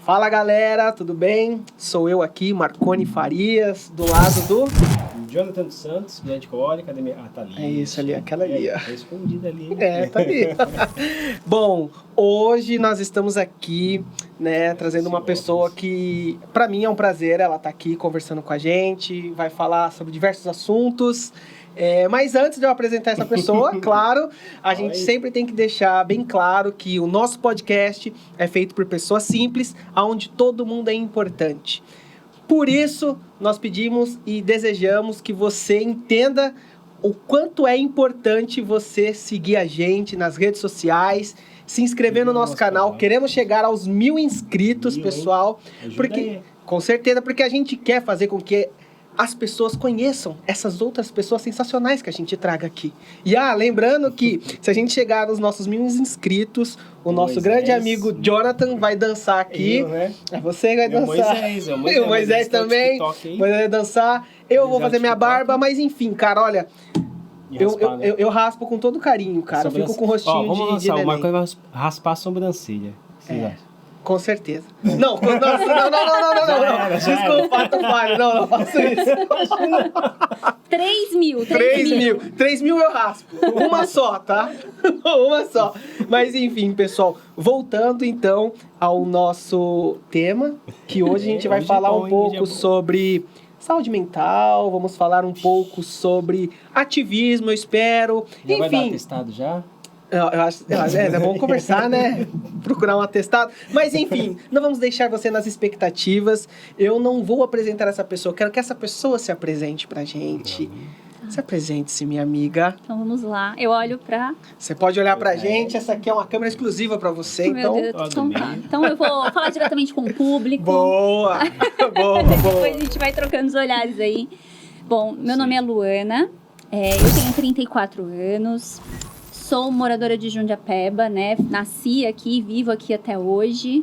Fala galera, tudo bem? Sou eu aqui, Marconi Farias, do lado do... Jonathan dos Santos, Blanco Ori, academia... Ah, tá ali. É isso ali, aquela ali, ó. Tá escondida ali. Tá ali. Bom, hoje nós estamos aqui, né, trazendo uma pessoa que, pra mim, é um prazer. Ela tá aqui conversando com a gente, vai falar sobre diversos assuntos. Mas antes de eu apresentar essa pessoa, claro, a gente sempre tem que deixar bem claro que o nosso podcast é feito por pessoas simples, onde todo mundo é importante. Por isso, nós pedimos e desejamos que você entenda o quanto é importante você seguir a gente nas redes sociais, se inscrever no nosso canal. Queremos chegar aos 1.000 inscritos, pessoal. Porque, com certeza, porque a gente quer fazer com que as pessoas conheçam essas outras pessoas sensacionais que a gente traga aqui. E lembrando que se a gente chegar nos nossos 1.000 inscritos, o nosso grande amigo Jonathan vai dançar aqui. É você que vai dançar. O Moisés também. Vai dançar. Eu vou fazer minha barba, mas enfim, cara, olha. Eu raspo com todo carinho, cara. Eu fico com o rostinho vamos de lançar, neném. o Marcão vai raspar a sobrancelha. Com certeza. Não. Desculpa, fato falho. Não faço isso. 3 mil eu raspo. Uma só, tá? Uma só. Mas enfim, pessoal. Voltando então ao nosso tema, que hoje a gente vai falar um pouco sobre saúde mental, vamos falar um pouco sobre ativismo, eu espero. Enfim. Vai dar atestado já? Eu acho, vamos conversar, né? Procurar um atestado. Mas, enfim, não vamos deixar você nas expectativas. Eu não vou apresentar essa pessoa. Quero que essa pessoa se apresente pra gente. Se apresente-se, minha amiga. Então, vamos lá. Eu olho pra... Você pode olhar pra gente. Essa aqui é uma câmera exclusiva pra você, Meu Deus. Então, tá. Então, eu vou falar diretamente com o público. Boa! Depois a gente vai trocando os olhares aí. Bom, meu nome é Luana. Eu tenho 34 anos. Sou moradora de Jundiapeba, né? Nasci aqui, vivo aqui até hoje.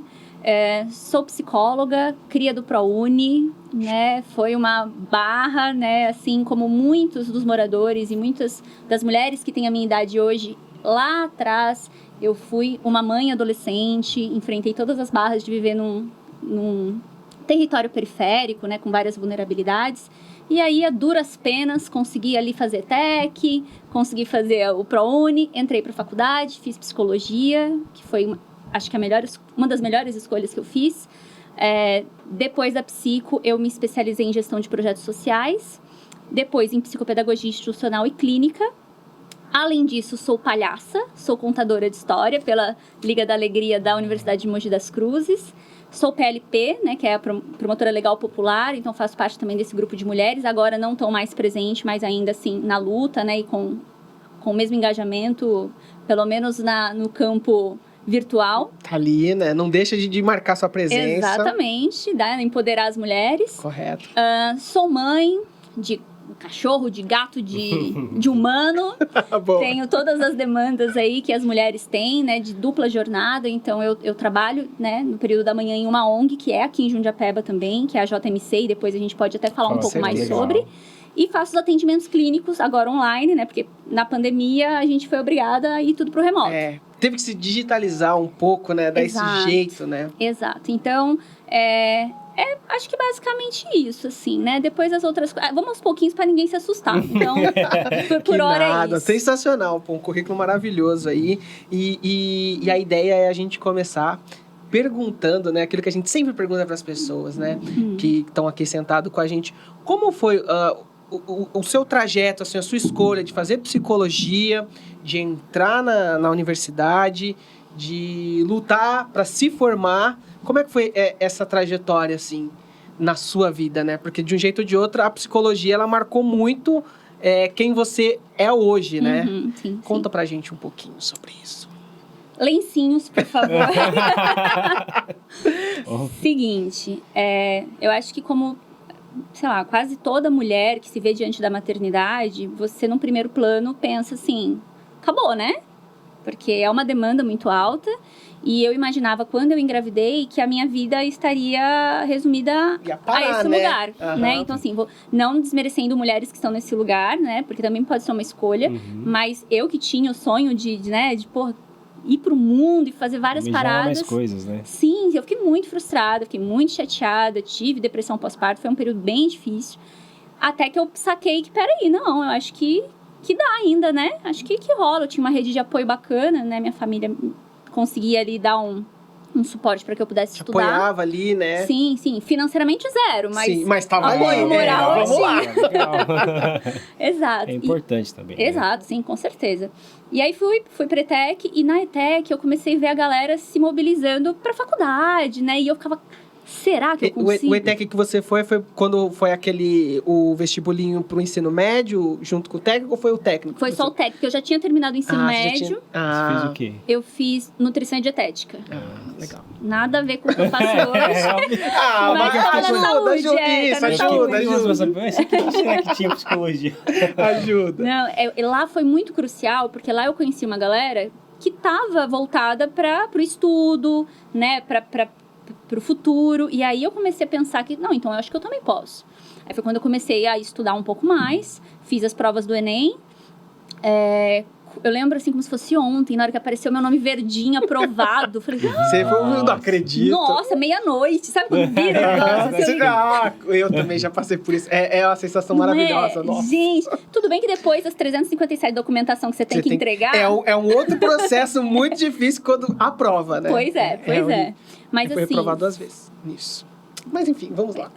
Sou psicóloga, cria do ProUni, né? Foi uma barra, né? Assim como muitos dos moradores e muitas das mulheres que têm a minha idade hoje, lá atrás eu fui uma mãe adolescente, enfrentei todas as barras de viver num território periférico, né? Com várias vulnerabilidades. E aí, a duras penas, consegui ali fazer TEC, consegui fazer o ProUni, entrei para a faculdade, fiz psicologia, que foi, acho que uma das melhores escolhas que eu fiz. Depois da psico, eu me especializei em gestão de projetos sociais, depois em psicopedagogia institucional e clínica. Além disso, sou palhaça, sou contadora de história pela Liga da Alegria da Universidade de Mogi das Cruzes. Sou PLP, né, que é a promotora legal popular, então faço parte também desse grupo de mulheres. Agora não estou mais presente, mas ainda assim na luta, né, e com o mesmo engajamento, pelo menos no campo virtual. Tá ali, né? Não deixa de marcar sua presença. Exatamente, empoderar as mulheres. Correto. Sou mãe de cachorro, de gato, de humano. Tenho todas as demandas aí que as mulheres têm, né, de dupla jornada. Então, eu trabalho, né, no período da manhã em uma ONG, que é aqui em Jundiapeba também, que é a JMC, e depois a gente pode até falar um pouco mais sobre. E faço os atendimentos clínicos agora online, né, porque na pandemia a gente foi obrigada a ir tudo pro remoto. Teve que se digitalizar um pouco, né, dar esse jeito, né? Exato. Então, acho que basicamente isso, assim, né? Depois as outras coisas... Vamos aos pouquinhos para ninguém se assustar. Então, por hora é isso. Sensacional, pô, um currículo maravilhoso aí. E a ideia é a gente começar perguntando, né? Aquilo que a gente sempre pergunta para as pessoas, né? Que estão aqui sentado com a gente. Como foi o seu trajeto, assim, a sua escolha de fazer psicologia, de entrar na universidade, de lutar para se formar? Como é que foi essa trajetória, assim, na sua vida, né? Porque, de um jeito ou de outro, a psicologia, ela marcou muito quem você é hoje, né? Sim, Conta pra gente um pouquinho sobre isso. Lencinhos, por favor. Seguinte, eu acho que como, sei lá, quase toda mulher que se vê diante da maternidade, você, num primeiro plano, pensa assim, acabou, né? Porque é uma demanda muito alta. E eu imaginava, quando eu engravidei, que a minha vida estaria resumida a esse lugar, né? Então, assim, não desmerecendo mulheres que estão nesse lugar, né? Porque também pode ser uma escolha. Mas eu que tinha o sonho de ir pro mundo e fazer várias Almejar paradas. mais coisas, né? Sim, eu fiquei muito frustrada, fiquei muito chateada, tive depressão pós-parto, foi um período bem difícil. Até que eu saquei que, peraí, não, eu acho que dá ainda, né? Acho que rola. Eu tinha uma rede de apoio bacana, né? Minha família conseguia ali dar um suporte para que eu pudesse estudar. Apoiava ali, né? Sim, sim. Financeiramente zero, mas... Sim, mas tava ali. apoio moral, vamos lá. Legal. Exato. É importante também. Né? Exato, sim, com certeza. E aí fui pra ETEC, e na ETEC eu comecei a ver a galera se mobilizando pra faculdade, né? E eu ficava, será que eu consigo? O ETEC que você foi quando foi o vestibulinho pro ensino médio, junto com o técnico, ou foi o técnico? Foi só o técnico, eu já tinha terminado o ensino você já médio. tinha- Você fez o quê? Eu fiz nutrição e dietética. Legal. Nada a ver com o que eu faço hoje. Mas Mas fala da saúde, ajuda, é, tá isso, na ajuda, saúde. ajuda. Mas o que será que tinha psicologia? Ajuda. Não, lá foi muito crucial, porque lá eu conheci uma galera que estava voltada para o estudo, né, para o futuro. E aí eu comecei a pensar que, não, então eu acho que eu também posso. Aí foi quando eu comecei a estudar um pouco mais, fiz as provas do Enem. Eu lembro, assim, como se fosse ontem, na hora que apareceu meu nome verdinho, aprovado. Falei, Você foi, eu não acredito. nossa, meia-noite. Sabe quando vira o negócio, assim? Eu também já passei por isso. É uma sensação Não é? maravilhosa, nossa. Gente, tudo bem que depois das 357 documentação que você tem que entregar... É um outro processo muito difícil quando aprova, né? Pois é. Mas Foi assim... reprovado 2 vezes nisso. Mas enfim, vamos lá.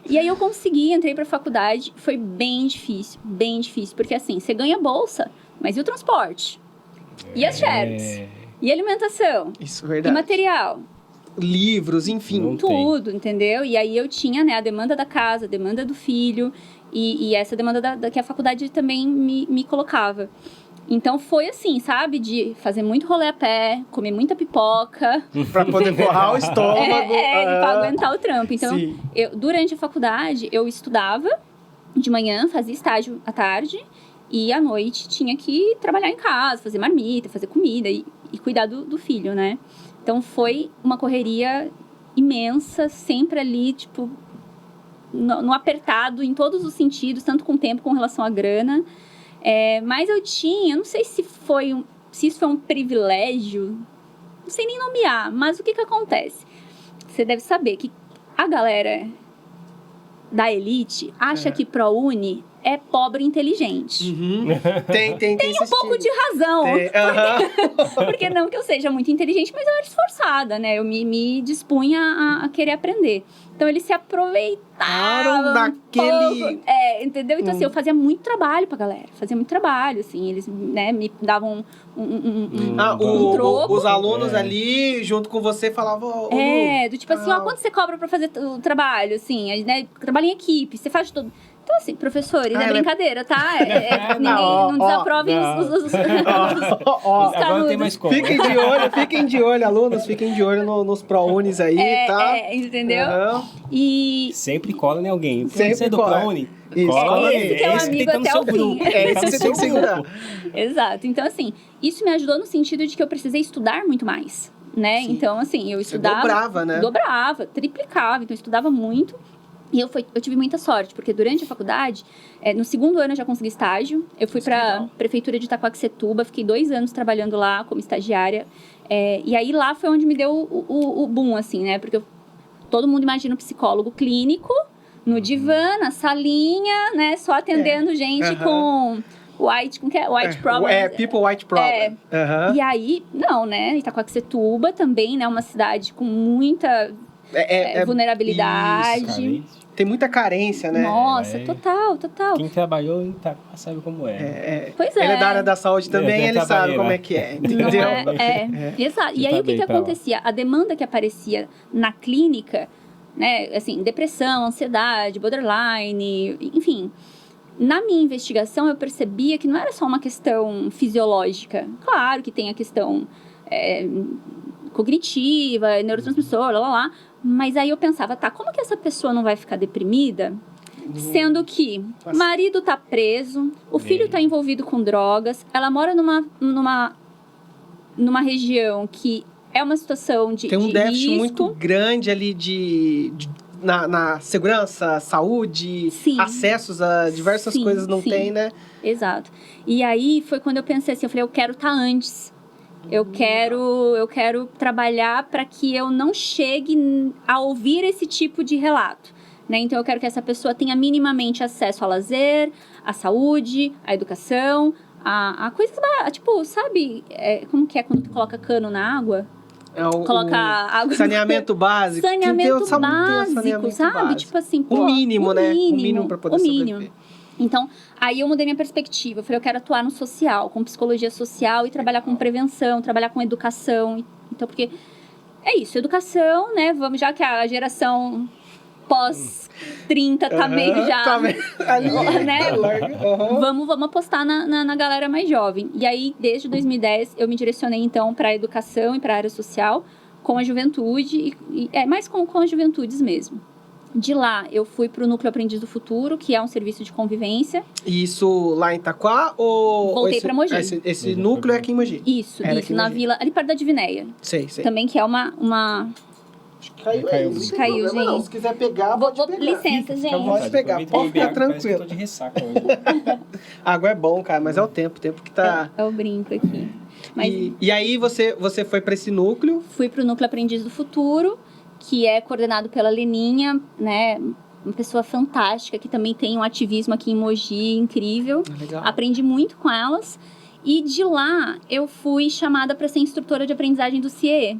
E aí eu consegui, entrei pra faculdade, foi bem difícil, porque assim, você ganha bolsa, mas e o transporte? E as shares? E a alimentação? Isso, E verdade. material? Livros, enfim. Não Tudo, entendeu? E aí eu tinha, né, a demanda da casa, a demanda do filho, e essa demanda que a faculdade também me colocava. Então foi assim, sabe? De fazer muito rolê a pé, comer muita pipoca. Pra poder forrar o estômago. Pra aguentar o trampo. Então, Sim. durante a faculdade, eu estudava de manhã, fazia estágio à tarde, e à noite tinha que trabalhar em casa, fazer marmita, fazer comida e cuidar do filho, né? Então foi uma correria imensa, sempre ali, tipo, no apertado em todos os sentidos, tanto com tempo, com relação à grana. Mas eu não sei se isso foi um privilégio, não sei nem nomear, mas o que acontece? Você deve saber que a galera da elite acha que ProUni é pobre inteligente. Uhum. Tem Um pouco de razão. Porque não que eu seja muito inteligente, mas eu era esforçada, né? Eu me dispunha a querer aprender. Então, eles se aproveitaram daquele... entendeu? Então, assim, eu fazia muito trabalho pra galera. Fazia muito trabalho, assim. Eles, né, me davam um troco. Os alunos ali, junto com você, falavam... Do tipo assim, quanto você cobra pra fazer o trabalho, assim, né? Trabalho em equipe, você faz tudo. Então, assim, professores, é brincadeira, tá? Ninguém não desaprove os Agora não tem mais como. Fiquem de olho, alunos, fiquem de olho nos ProUnis aí, tá? Entendeu? Uhum. E... Sempre cola em alguém. Sempre Você é do cola. ProUni? Isso. Cola Esse que é o esse amigo tá no até seu o fim. grupo. É Tá esse que no você seu tem que segurar. grupo. Exato. Então, assim, isso me ajudou no sentido de que eu precisei estudar muito mais, né? Sim. Então, assim, eu Você estudava... dobrava, né? Dobrava, triplicava. Então, eu estudava muito. E eu tive muita sorte, porque durante a faculdade, no segundo ano eu já consegui estágio. Eu fui para a prefeitura de Itaquaquecetuba, fiquei 2 anos trabalhando lá como estagiária. E aí lá foi onde me deu o boom, assim, né? Porque todo mundo imagina um psicólogo clínico, no divã, na salinha, né? Só atendendo gente com white problem. People white problem. E aí, não, né? Itaquaquecetuba também, né? Uma cidade com muita... vulnerabilidade. Isso, tem muita carência, né? Nossa, total. Quem trabalhou em Itaquá sabe como é. Pois é. Ele é da área da saúde também, Eu ele sabe trabalhei como lá. é que é, Não entendeu? Exato. E Eu aí, o que também, pra lá. acontecia? A demanda que aparecia na clínica, né? Assim, depressão, ansiedade, borderline, enfim. Na minha investigação, eu percebia que não era só uma questão fisiológica. Claro que tem a questão cognitiva, neurotransmissor, lá. Mas aí eu pensava, como que essa pessoa não vai ficar deprimida? Sendo que o marido tá preso, o filho tá envolvido com drogas, ela mora numa região que é uma situação de Tem um déficit risco. muito grande ali na segurança, saúde, Sim. acessos a diversas coisas não sim. tem, né? Exato. E aí foi quando eu pensei assim, eu falei, eu quero estar antes. Eu quero trabalhar para que eu não chegue a ouvir esse tipo de relato, né? Então, eu quero que essa pessoa tenha minimamente acesso ao lazer, à saúde, à educação, a coisas, tipo, sabe? Como que é quando tu coloca cano na água? Coloca água... Saneamento básico. Saneamento básico, sabe? Básico. Tipo assim, pô... O mínimo, né? O mínimo pra poder sobreviver. Então, aí eu mudei minha perspectiva. Eu falei, eu quero atuar no social, com psicologia social e trabalhar com prevenção, trabalhar com educação. Então, porque é isso, educação, né? Vamos, já que a geração pós-30 tá meio já... Tá meio ali, né? Vamos apostar na galera mais jovem. E aí, desde 2010, eu me direcionei, então, para a educação e para a área social, com a juventude, mais com as juventudes mesmo. De lá, eu fui para o Núcleo Aprendiz do Futuro, que é um serviço de convivência. Isso lá em Itaquá ou... Voltei para Mogi. Esse núcleo é aqui em Mogi? Isso, na vila, ali perto da Divinéia. Sei. Também que é uma... Acho que caiu, gente. Não, se quiser pegar, pode pegar. Licença, gente. Pode pegar, pode ficar tranquilo. Eu tô de ressaca hoje. Água é bom, cara, mas é o tempo que tá... É o brinco aqui. Mas... E aí você foi para esse núcleo? Fui para o Núcleo Aprendiz do Futuro, que é coordenado pela Leninha, né? Uma pessoa fantástica, que também tem um ativismo aqui em Mogi incrível. Legal. Aprendi muito com elas. E de lá, eu fui chamada para ser instrutora de aprendizagem do CIE.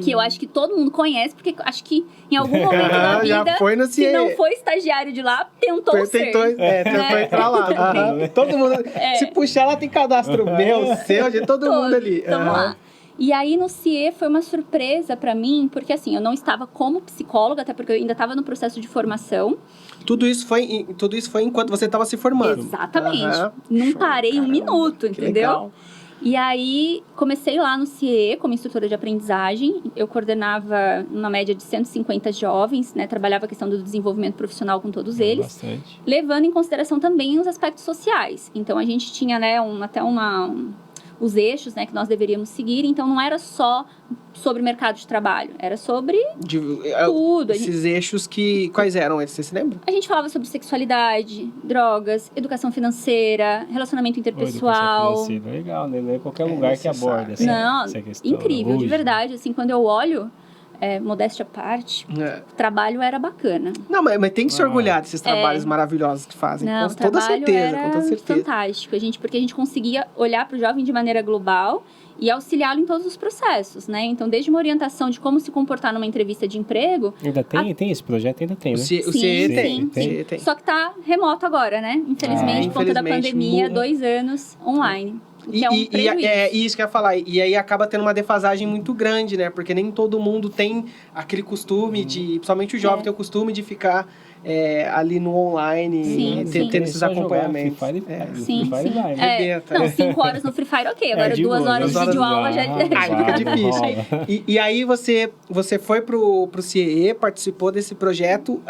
Que eu acho que todo mundo conhece, porque acho que em algum momento da vida, já foi no CIE. se não foi estagiário de lá, tentou ser. Tentou entrar lá. Todo mundo... Se puxar, lá tem cadastro meu, seu, de todo mundo ali. Tamo lá. E aí, no CIE, foi uma surpresa pra mim, porque assim, eu não estava como psicóloga, até porque eu ainda estava no processo de formação. Tudo isso foi enquanto você estava se formando. Exatamente. Não parei um minuto, entendeu? Legal. E aí, comecei lá no CIE como instrutora de aprendizagem. Eu coordenava uma média de 150 jovens, né? Trabalhava a questão do desenvolvimento profissional com todos eles. Bastante. Levando em consideração também os aspectos sociais. Então, a gente tinha, né, os eixos, né, que nós deveríamos seguir. Então, não era só sobre mercado de trabalho, era sobre tudo. Esses eixos quais eram eles? Você se lembra? A gente falava sobre sexualidade, drogas, educação financeira, relacionamento interpessoal. Educação financeira, legal, né? Não é qualquer lugar que aborda essa questão. Incrível, hoje. de verdade. Assim, quando eu olho, modéstia à parte, o trabalho era bacana. Não, mas tem que se orgulhar desses trabalhos maravilhosos que fazem. Não, com toda certeza, era com toda certeza. Fantástico, porque a gente conseguia olhar para o jovem de maneira global e auxiliá-lo em todos os processos, né? Então, desde uma orientação de como se comportar numa entrevista de emprego... Ainda tem esse projeto? Ainda tem, né? O CIE tem. Só que tá remoto agora, né? Infelizmente, por conta da pandemia, 2 anos online. Que é um prejuízo. Isso que eu ia falar. E aí acaba tendo uma defasagem muito grande, né? Porque nem todo mundo tem aquele costume principalmente o jovem tem o costume de ficar ali no online, tendo esses acompanhamentos. Sim. Vai. 5 horas no Free Fire, ok. Agora 2 horas de videoaula já fica difícil. E aí você foi pro CIE, participou desse projeto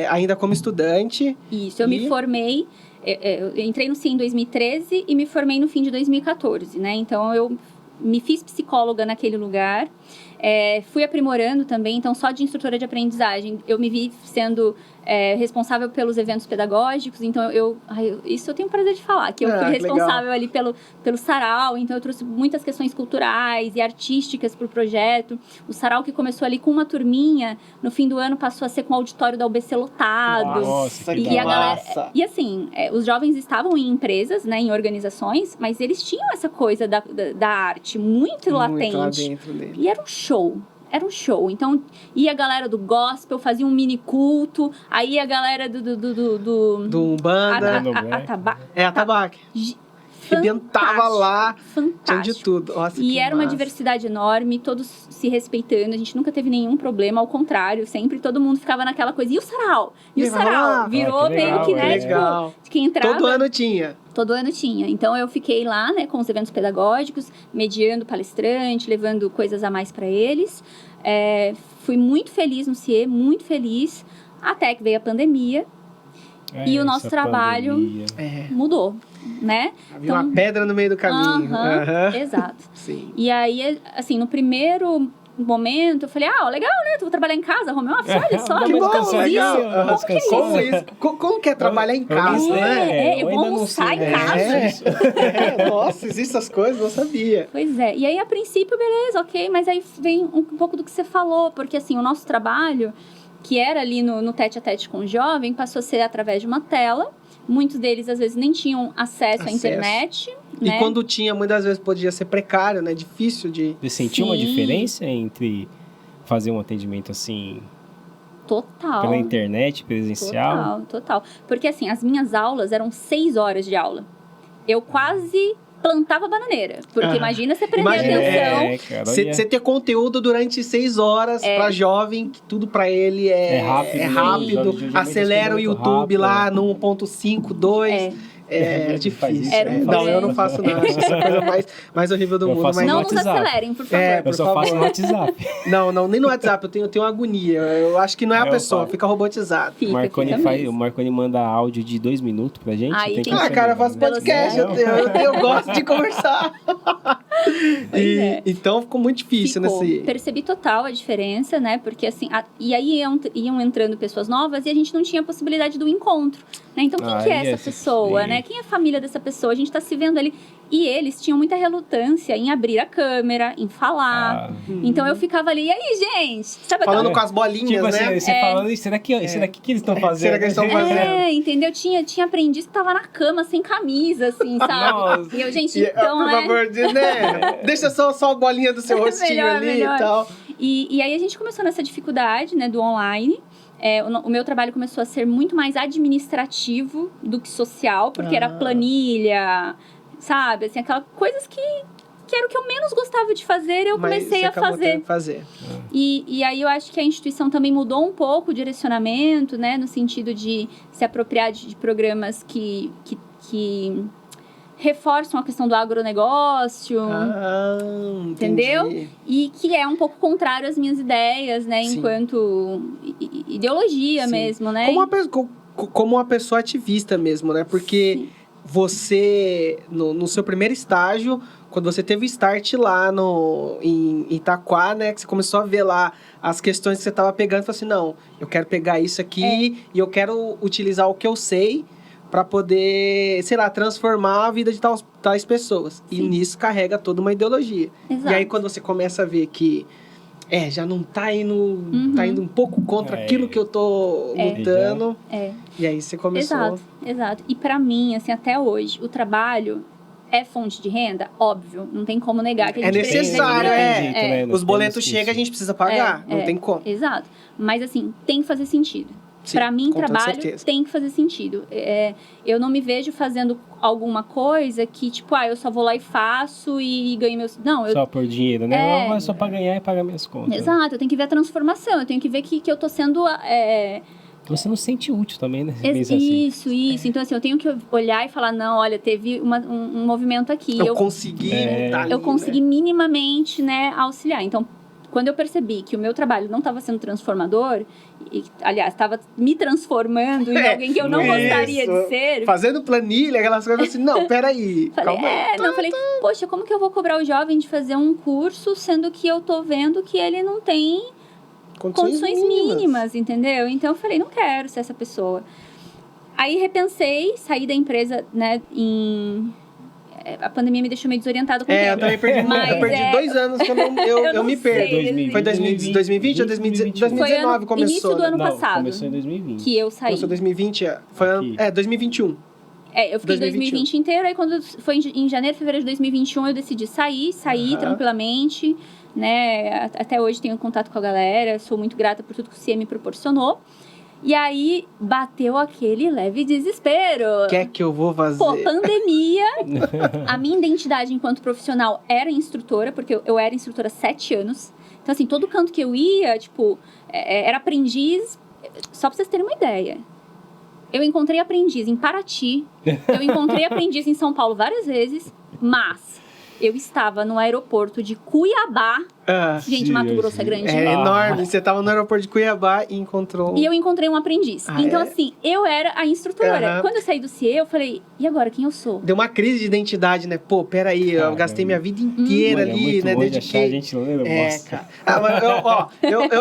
ainda como estudante. Isso, eu me formei. Eu entrei no CIE em 2013 e me formei no fim de 2014, né? Então, eu me fiz psicóloga naquele lugar. Fui aprimorando também, então só de instrutora de aprendizagem eu me vi sendo responsável pelos eventos pedagógicos, então isso eu tenho o prazer de falar, que eu fui responsável ali pelo sarau, então eu trouxe muitas questões culturais e artísticas para o projeto. O sarau que começou ali com uma turminha, no fim do ano passou a ser com o auditório da UBC lotado. Nossa, e a galera, e assim, os jovens estavam em empresas, né, em organizações, mas eles tinham essa coisa da arte muito latente. Lá dentro dele. E era um show. Então, ia a galera do gospel, fazia um mini culto. Aí a galera do Umbanda. Atabaque. Arrebentava lá. Fantástico. Tinha de tudo. Nossa, e era uma diversidade enorme, todos se respeitando. A gente nunca teve nenhum problema, ao contrário. Sempre todo mundo ficava naquela coisa. E o sarau? E o sarau? Virou meio que, né? Legal. Tipo, quem entrava... Todo ano tinha. Então, eu fiquei lá, né, com os eventos pedagógicos, mediando palestrante, levando coisas a mais para eles. Fui muito feliz no CIE, muito feliz, até que veio a pandemia. E o nosso trabalho mudou, né? Havia uma pedra no meio do caminho. Exato. Sim. E aí, assim, no primeiro momento, eu falei, legal, né? Tu vou trabalhar em casa, home office, olha só. Que bom, legal. Como é isso? Como que é trabalhar em casa, né? Eu vou almoçar em casa. Nossa, existem essas coisas, não sabia. Pois é, e aí a princípio, beleza, ok, mas aí vem um pouco do que você falou, porque assim, o nosso trabalho, que era ali no tete-a-tete com o jovem, passou a ser através de uma tela. Muitos deles, às vezes, nem tinham acesso à internet. E quando tinha, muitas vezes podia ser precário, né? Difícil de... Você sentiu uma diferença entre fazer um atendimento assim... Total. Pela internet, presencial? Total. Porque assim, as minhas aulas eram 6 horas de aula. Eu quase plantava bananeira. Porque imagina você prender atenção. Você ter conteúdo durante 6 horas para jovem, que tudo para ele é rápido. Acelera o YouTube lá no 1.5, 2... É difícil. Não, eu não faço nada. Acho essa coisa mais horrível do mundo. Mas não nos acelerem, por favor. Eu só faço no WhatsApp. Não, nem no WhatsApp. Eu tenho agonia. Eu acho que não é a pessoa, fica robotizado. O Marconi manda áudio de 2 minutos pra gente. Cara, eu faço podcast. Eu gosto de conversar. Então ficou muito difícil Percebi total a diferença, né? Porque assim, e aí iam entrando pessoas novas e a gente não tinha a possibilidade do encontro. Né? Então, quem que é essa pessoa, né? Quem é a família dessa pessoa? A gente tá se vendo ali. E eles tinham muita relutância em abrir a câmera, em falar. Então, eu ficava ali, e aí, gente? Sabe falando com as bolinhas, né? Você falando, será que que eles estão fazendo? Será que eles estão fazendo? Entendeu? Tinha aprendiz que tava na cama, sem camisa, assim, sabe? Nossa. E eu, gente, então, por favor, né? Deixa só a bolinha do seu rostinho ali e tal. E aí, a gente começou nessa dificuldade, né, do online. O meu trabalho começou a ser muito mais administrativo do que social, porque era planilha, sabe? Assim, aquelas coisas que era o que eu menos gostava de fazer, eu comecei a fazer. E aí eu acho que a instituição também mudou um pouco o direcionamento, né? No sentido de se apropriar de programas que reforçam a questão do agronegócio, entendeu? E que é um pouco contrário às minhas ideias, né? Sim. Enquanto ideologia mesmo, né? Como uma pessoa ativista mesmo, né? Porque você, no seu primeiro estágio, quando você teve o start lá em Itaquá, né? Que você começou a ver lá as questões que você estava pegando, falou assim, não, eu quero pegar isso aqui e eu quero utilizar o que eu sei para poder, sei lá, transformar a vida de tais pessoas. Sim. E nisso carrega toda uma ideologia. Exato. E aí, quando você começa a ver que já não tá indo, tá indo um pouco contra aquilo que eu tô lutando. E aí você começou... Exato. E para mim, assim, até hoje, o trabalho é fonte de renda? Óbvio, não tem como negar que a gente necessário, né? Os boletos chegam, a gente precisa pagar, não tem como. Exato. Mas assim, tem que fazer sentido. Para mim, trabalho tem que fazer sentido. Eu não me vejo fazendo alguma coisa que, tipo, eu só vou lá e faço e ganho meus... Não, só por dinheiro, né? Não é só para ganhar e pagar minhas contas. Exato, eu tenho que ver a transformação, eu tenho que ver que eu tô sendo... Você não se sente útil também, né? Isso. Então, assim, eu tenho que olhar e falar, não, olha, teve um movimento aqui. Eu consegui montar ali, eu consegui minimamente, né, auxiliar. Então, quando eu percebi que o meu trabalho não estava sendo transformador, e, aliás, estava me transformando em alguém que eu não gostaria de ser... Fazendo planilha, aquelas coisas assim, não, peraí, calma aí. Falei, poxa, como que eu vou cobrar o jovem de fazer um curso, sendo que eu tô vendo que ele não tem condições mínimas, entendeu? Então, eu falei, não quero ser essa pessoa. Aí, repensei, saí da empresa, né, a pandemia me deixou meio desorientada com o tempo. Eu também perdi muito. Eu perdi 2 anos que eu me perdo. Foi 2020 ou 2019 começou? Início do ano passado. Começou em 2020. Que eu saí. Começou em 2020, foi 2021. Eu fiquei 2020 inteiro, aí quando foi em janeiro, fevereiro de 2021, eu decidi sair tranquilamente, né? Até hoje tenho contato com a galera, sou muito grata por tudo que o CIE me proporcionou. E aí, bateu aquele leve desespero. O que é que eu vou fazer? Pandemia. A minha identidade enquanto profissional era instrutora, porque eu era instrutora há 7 anos. Então, assim, todo canto que eu ia, tipo, era aprendiz. Só pra vocês terem uma ideia. Eu encontrei aprendiz em Paraty. Eu encontrei aprendiz em São Paulo várias vezes. Mas eu estava no aeroporto de Cuiabá Gente, Mato Grosso é grande. É enorme. Você tava no aeroporto de Cuiabá e encontrou... E eu encontrei um aprendiz. Então, assim, eu era a instrutora. Quando eu saí do CIE, eu falei, e agora, quem eu sou? Deu uma crise de identidade, né? Pô, peraí, eu gastei minha vida inteira ali, né? Dediquei. A gente lembra, cara.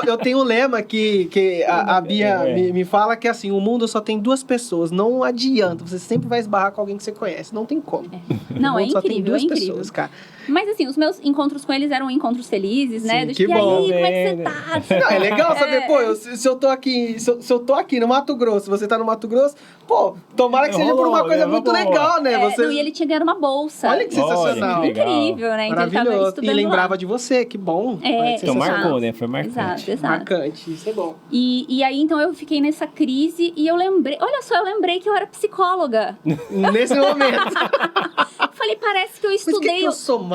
Eu tenho um lema que a Bia me fala que, assim, o mundo só tem duas pessoas. Não adianta. Você sempre vai esbarrar com alguém que você conhece. Não tem como. Não, é incrível, só tem duas é incrível. pessoas, cara. Mas, assim, os meus encontros com eles eram encontros felizes, né? Que bom. E aí, como é que você tá? Não, é legal saber, pô, se eu tô aqui no Mato Grosso, você tá no Mato Grosso, pô, tomara que seja por uma coisa muito legal, né? Não, e ele tinha ganhado uma bolsa. Olha que sensacional. Incrível, né? Então ele tava estudando e lembrava lá. de você, que bom. Então marcou, né? Foi marcante. Exato. Marcante, isso é bom. E aí, então, eu fiquei nessa crise e eu lembrei que eu era psicóloga. Nesse momento. Falei, parece que eu estudei...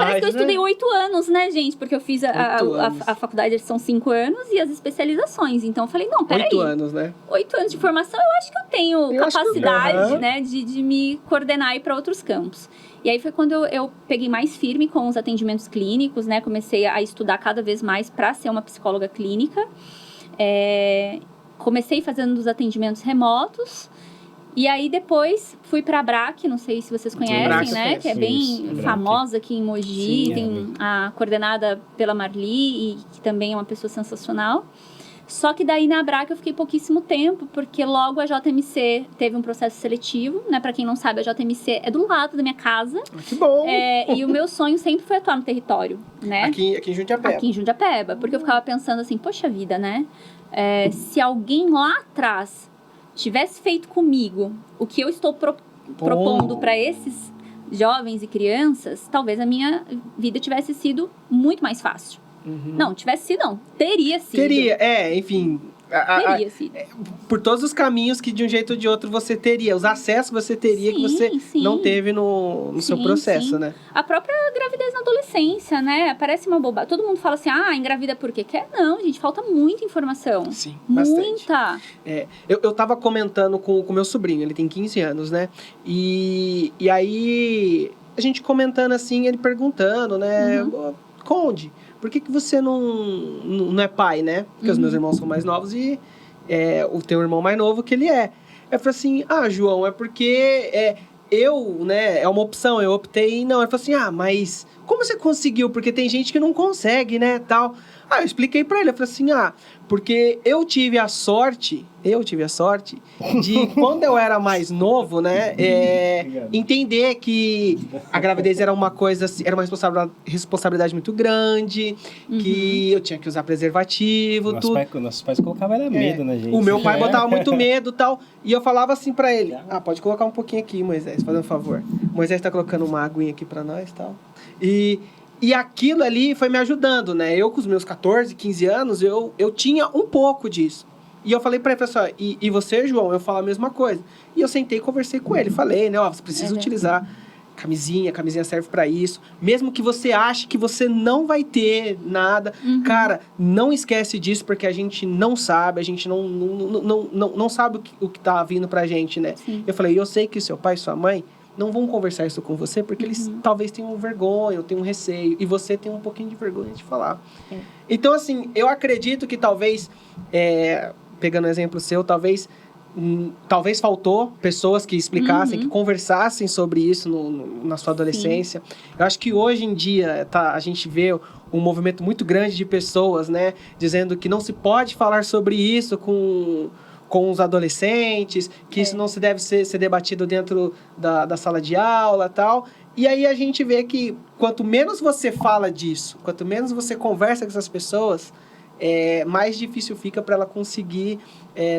Parece que eu estudei 8 anos, né, gente? Porque eu fiz a faculdade, são 5 anos, e as especializações. Então, eu falei, não, peraí. 8 anos, né? 8 anos de formação, eu acho que eu tenho capacidade, né, de me coordenar e ir para outros campos. E aí foi quando eu peguei mais firme com os atendimentos clínicos, né? Comecei a estudar cada vez mais para ser uma psicóloga clínica. Comecei fazendo os atendimentos remotos. E aí, depois, fui pra ABRAC, não sei se vocês conhecem, né? Que é bem famosa aqui em Mogi. Tem a coordenada pela Marli, e que também é uma pessoa sensacional. Só que daí, na ABRAC, eu fiquei pouquíssimo tempo, porque logo a JMC teve um processo seletivo, né? Pra quem não sabe, a JMC é do lado da minha casa. Que bom! E o meu sonho sempre foi atuar no território, né? Aqui em Jundiapeba. Aqui em Jundiapeba, porque eu ficava pensando assim, poxa vida, né? Se alguém lá atrás... tivesse feito comigo o que eu estou propondo para esses jovens e crianças, talvez a minha vida tivesse sido muito mais fácil. Não, tivesse sido, não. Teria sido. Enfim... Teria sido. Por todos os caminhos que, de um jeito ou de outro, você teria. Os acessos que você teria, que você não teve no seu processo, né? A própria gravidez na adolescência, né? Parece uma bobagem. Todo mundo fala assim, engravida porque quer. Não, gente, falta muita informação. Sim, bastante. Muita. Eu tava comentando com o meu sobrinho, ele tem 15 anos, né? E aí, a gente comentando assim, ele perguntando, né? Conde, por que você não é pai, né? Porque os meus irmãos são mais novos e o teu irmão mais novo que ele é. Eu falei assim, João, é porque né, é uma opção, eu optei não. Ele falou assim, mas como você conseguiu? Porque tem gente que não consegue, né, tal. Eu expliquei pra ele, eu falei assim, porque eu tive a sorte de, quando eu era mais novo, né, entender que a gravidez era uma coisa, era uma responsabilidade muito grande, que eu tinha que usar preservativo, Nossos pais colocavam medo na gente. O meu pai botava muito medo e tal, e eu falava assim pra ele, pode colocar um pouquinho aqui, Moisés, fazendo um favor. Moisés tá colocando uma aguinha aqui pra nós e tal. E aquilo ali foi me ajudando, né? Eu, com os meus 14, 15 anos, eu tinha um pouco disso. E eu falei pra ele, pessoal, e você, João? Eu falo a mesma coisa. E eu sentei e conversei com ele. Falei, né? Você precisa utilizar camisinha serve pra isso. Mesmo que você ache que você não vai ter nada. Cara, não esquece disso, porque a gente não sabe. A gente não sabe o que tá vindo pra gente, né? Sim. Eu falei, eu sei que seu pai e sua mãe não vão conversar isso com você, porque eles talvez tenham vergonha, ou tenham receio, e você tem um pouquinho de vergonha de falar. Então, assim, eu acredito que talvez, pegando o exemplo seu, talvez faltou pessoas que explicassem, que conversassem sobre isso na sua adolescência. Eu acho que hoje em dia a gente vê um movimento muito grande de pessoas, né, dizendo que não se pode falar sobre isso com os adolescentes, que isso não se deve ser debatido dentro da sala de aula e tal. E aí a gente vê que quanto menos você fala disso, quanto menos você conversa com essas pessoas, mais difícil fica para ela conseguir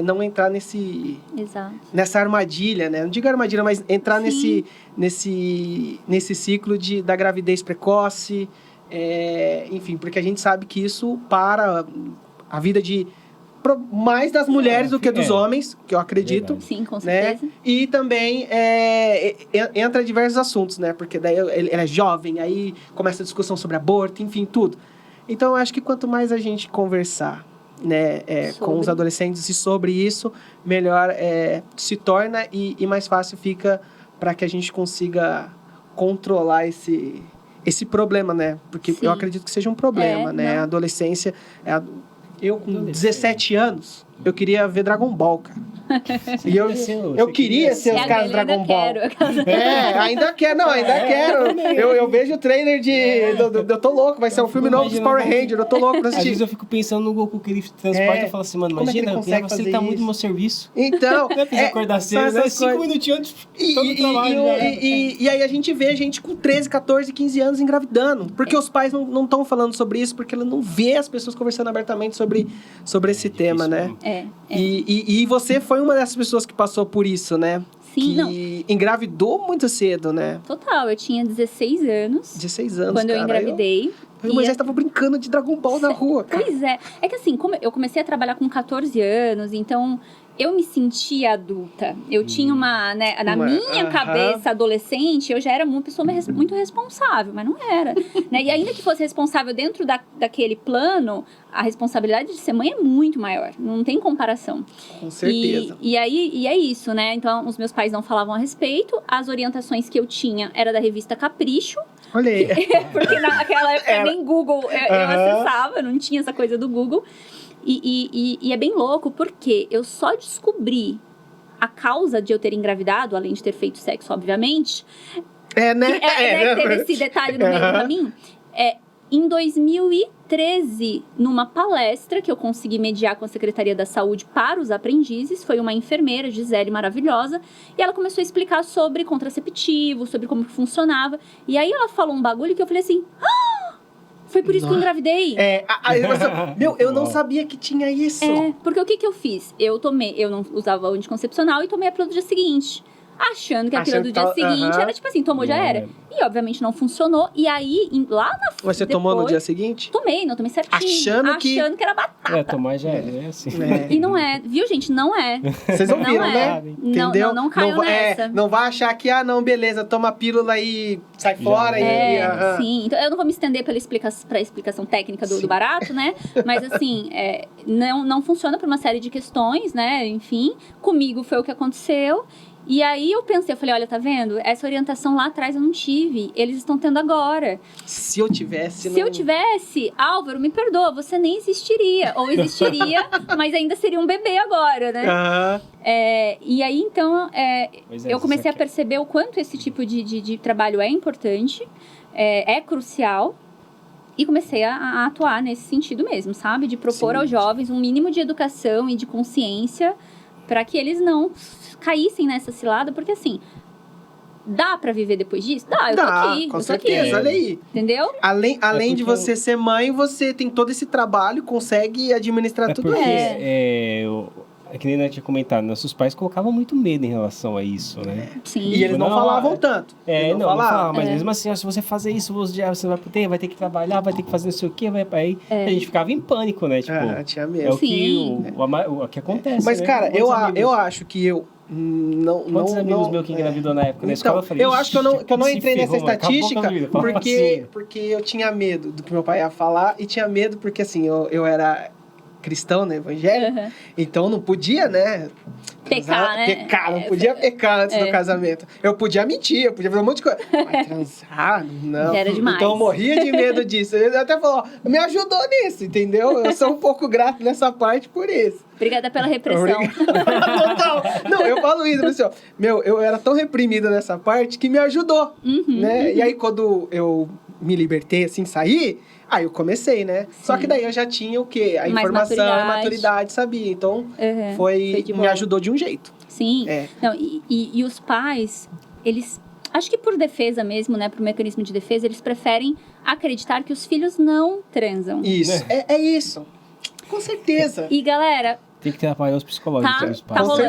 não entrar nessa armadilha, né? Não digo armadilha, mas entrar nesse ciclo da gravidez precoce, enfim, porque a gente sabe que isso para a vida mais das mulheres do que dos homens, que eu acredito. Verdade. Sim, com certeza. Né? E também entra diversos assuntos, né? Porque daí ele é jovem, aí começa a discussão sobre aborto, enfim, tudo. Então, eu acho que quanto mais a gente conversar, né, com os adolescentes e sobre isso, melhor se torna e mais fácil fica para que a gente consiga controlar esse esse problema, né? Porque Sim. eu acredito que seja um problema, né? Não. A adolescência... Eu, com 17 anos, eu queria ver Dragon Ball, cara. E eu queria ser os caras do Dragon Ball. Ainda quero. Eu vejo o trailer eu tô louco, vai ser um filme novo dos Power Rangers, eu tô louco pra assistir. Às vezes eu fico pensando no Goku que ele transporta e falo assim, mano, imagina, eu ia facilitar muito o meu serviço. Então... Não é preciso acordar cedo, né? 5 minutinhos antes, todo o trabalho. E aí a gente vê gente com 13, 14, 15 anos engravidando. Porque os pais não estão falando sobre isso, porque ela não vê as pessoas conversando abertamente sobre esse tema, né? E você foi uma dessas pessoas que passou por isso, né? Sim, engravidou muito cedo, né? Total, eu tinha 16 anos. 16 anos, quando eu engravidei. O Moisés tava brincando de Dragon Ball na rua, cara. Pois é. É que assim, como eu comecei a trabalhar com 14 anos, então... Eu me sentia adulta. Eu tinha na minha cabeça adolescente, eu já era uma pessoa muito responsável, mas não era. Né? E ainda que fosse responsável dentro daquele plano, a responsabilidade de ser mãe é muito maior. Não tem comparação. Com certeza. E é isso, né? Então, os meus pais não falavam a respeito. As orientações que eu tinha era da revista Capricho. Olha aí. Porque naquela época nem Google eu acessava, não tinha essa coisa do Google. E é bem louco, porque eu só descobri a causa de eu ter engravidado, além de ter feito sexo, obviamente. Né? Teve esse detalhe no meio do caminho. Em 2013, numa palestra que eu consegui mediar com a Secretaria da Saúde para os aprendizes, foi uma enfermeira, Gisele, maravilhosa, e ela começou a explicar sobre contraceptivo, sobre como funcionava. E aí ela falou um bagulho que eu falei assim... Foi por isso que eu engravidei. Eu não sabia que tinha isso. Porque o que eu fiz? Eu não usava anticoncepcional e tomei a pílula do dia seguinte. Achando que a pílula do dia seguinte era tipo assim, tomou, já era. E obviamente não funcionou. E aí, lá na frente. Você tomou no dia seguinte? Tomei certinho. Achando que era batata. Tomar já é assim. E não é, viu, gente? Não é. Vocês ouviram, né? Entendeu? Não caiu nessa. Não vai achar que, beleza, toma a pílula e sai fora. Sim. Então eu não vou me estender pra explicação técnica do barato, né? Mas assim, não funciona por uma série de questões, né? Enfim, comigo foi o que aconteceu. E aí eu falei, olha, tá vendo? Essa orientação lá atrás eu não tive. Eles estão tendo agora. Se eu tivesse... Se eu tivesse, Álvaro, me perdoa, você nem existiria. Ou existiria, mas ainda seria um bebê agora, né? E aí, então, eu comecei a perceber o quanto esse tipo de trabalho é importante, é crucial. E comecei a atuar nesse sentido mesmo, sabe? De propor aos jovens um mínimo de educação e de consciência para que eles não caíssem nessa cilada, porque assim, dá pra viver depois disso? Dá, eu tô aqui. Com certeza, olha aí. Entendeu? Além de você ser mãe, você tem todo esse trabalho, consegue administrar tudo isso. É que nem nós tinha comentado, nossos pais colocavam muito medo em relação a isso, né? Sim. E eles não falavam tanto. Não falavam, mas mesmo assim, se você fazer isso, você vai ter que trabalhar, vai ter que fazer não sei o quê, aí a gente ficava em pânico, né? Tipo, tinha medo. É o que acontece, mas, né? cara, eu acho que eu Quantos amigos meus que engravidou na época na escola? Eu acho que eu não entrei nessa estatística porque eu tinha medo do que meu pai ia falar e tinha medo porque, assim, eu era cristão, né, evangélico, então não podia, né? Pecar, não podia pecar antes do casamento. Eu podia mentir, eu podia fazer um monte de coisa. Mas transar, não. Era demais. Então eu morria de medo disso. Ele até falou, me ajudou nisso, entendeu? Eu sou um pouco grato nessa parte por isso. Obrigada pela repressão. Total. Não, eu falo isso, pessoal. Eu era tão reprimida nessa parte que me ajudou, né? E aí, quando eu me libertei, assim, saí, aí eu comecei, né? Sim. Só que daí eu já tinha o quê? A informação, a maturidade, sabia? Então, me ajudou de um jeito. Sim. Não, e os pais, eles... Acho que por defesa mesmo, né? Por mecanismo de defesa, eles preferem acreditar que os filhos não transam. Isso. É isso. Com certeza. E, galera... Tem que ter apoios psicológicos. Tá rolando.